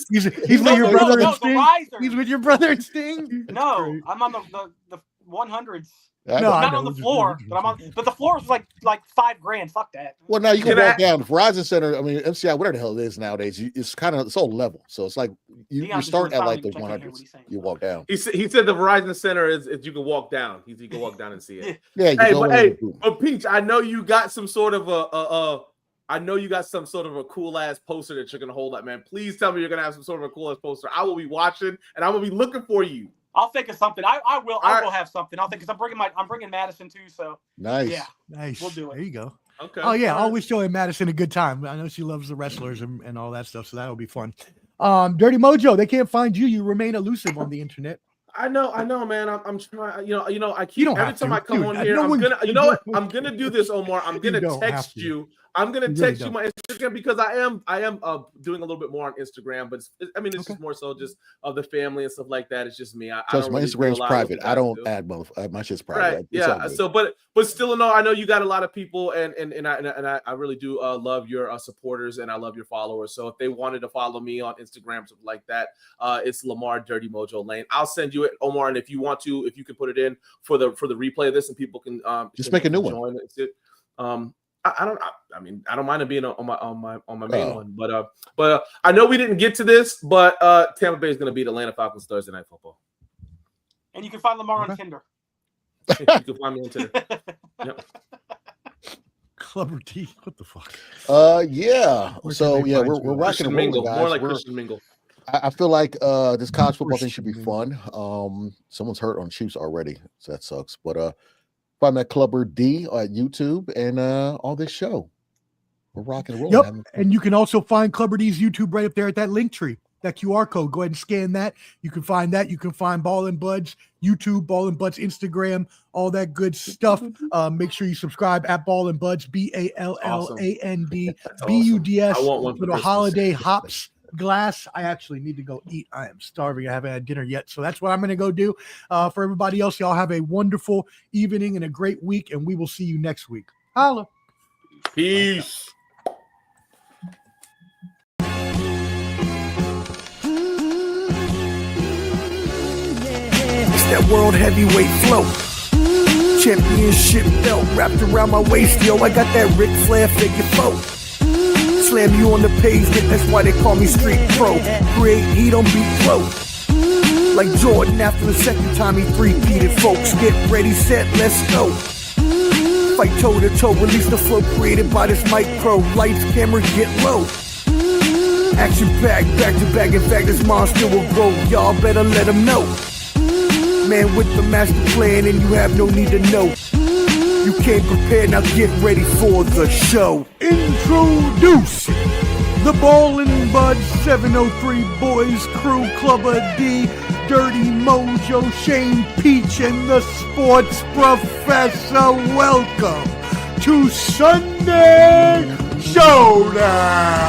He's with your brother and Sting. Risers. He's with your brother and Sting. No, I'm on the 100s. No, I'm not on the floor, but the floor is like $5,000. Fuck that. Well, now you can walk down Verizon Center. I mean, MCI, whatever the hell it is nowadays, it's all level. So it's like you start at like the 100s. You walk down. He said the Verizon Center is you can walk down. You can walk down and see it. Yeah. But Peach, I know you got some sort of a cool ass poster that you're gonna hold up, man. Please tell me you're gonna have some sort of a cool ass poster. I will be watching and I will be looking for you. I'll think of something. I will have something. I'll think because I'm bringing Madison too. So nice. Yeah, nice. We'll do it. There you go. Okay. Oh yeah, I'll wish Joey and Madison a good time. I know she loves the wrestlers and all that stuff, so that'll be fun. Dirty Mojo, they can't find you. You remain elusive on the internet. I know, man. I'm trying. I keep every time I come on here. No I'm gonna do this, Omar. I'm gonna text you. I'm gonna text you my Instagram because I am doing a little bit more on Instagram, but it's just more so just of the family and stuff like that. It's just me. My Instagram's private. I don't add my shit's private. Right. Yeah. So, but still, no. I know you got a lot of people, and I really do love your supporters and I love your followers. So if they wanted to follow me on Instagram, something like that, it's Lamar Dirty Mojo Lane. I'll send you it, Omar, and if you want to, if you can put it in for the replay of this, and people can just make a new one. I don't mind it being on my main one, but I know we didn't get to this, but Tampa Bay is going to beat Atlanta Falcons Thursday Night Football. And you can find Lamar on Tinder. You can find me on Tinder. Yep. Clubber T, what the fuck? Yeah. So yeah, we're rocking and rolling, guys. More like Christian Mingle. I feel like this college football thing should be fun. Someone's hurt on Chiefs already, so that sucks. But find that Clubber D at YouTube and on this show. We're rocking and rolling. Yep. And you can also find Clubber D's YouTube right up there at that link tree, that QR code. Go ahead and scan that. You can find that. You can find Ball and Buds YouTube, Ball and Buds Instagram, all that good stuff. Make sure you subscribe at Ball and Buds, BALLAND BUDS for the holiday hops glass. I actually need to go eat. I am starving. I haven't had dinner yet, so that's what I'm going to go do. For everybody else, y'all have a wonderful evening and a great week, and we will see you next week. Holla. Peace. It's that world heavyweight flow. Championship belt wrapped around my waist, yo. I got that Ric Flair figure four. Slam you on the pavement, that's why they call me street pro. Create heat on beat flow. Like Jordan after the second time he three-peated, folks. Get ready, set, let's go. Fight toe to toe, release the flow created by this micro. Lights, camera, get low. Action packed, back to back, in fact this monster will grow. Y'all better let him know. Man with the master plan and you have no need to know. You came prepared, now get ready for the show. Introducing the Ball and Bud 703 Boys Crew, Clubber D, Dirty Mojo, Shane Peach, and the Sports Professor. Welcome to Sunday Showdown.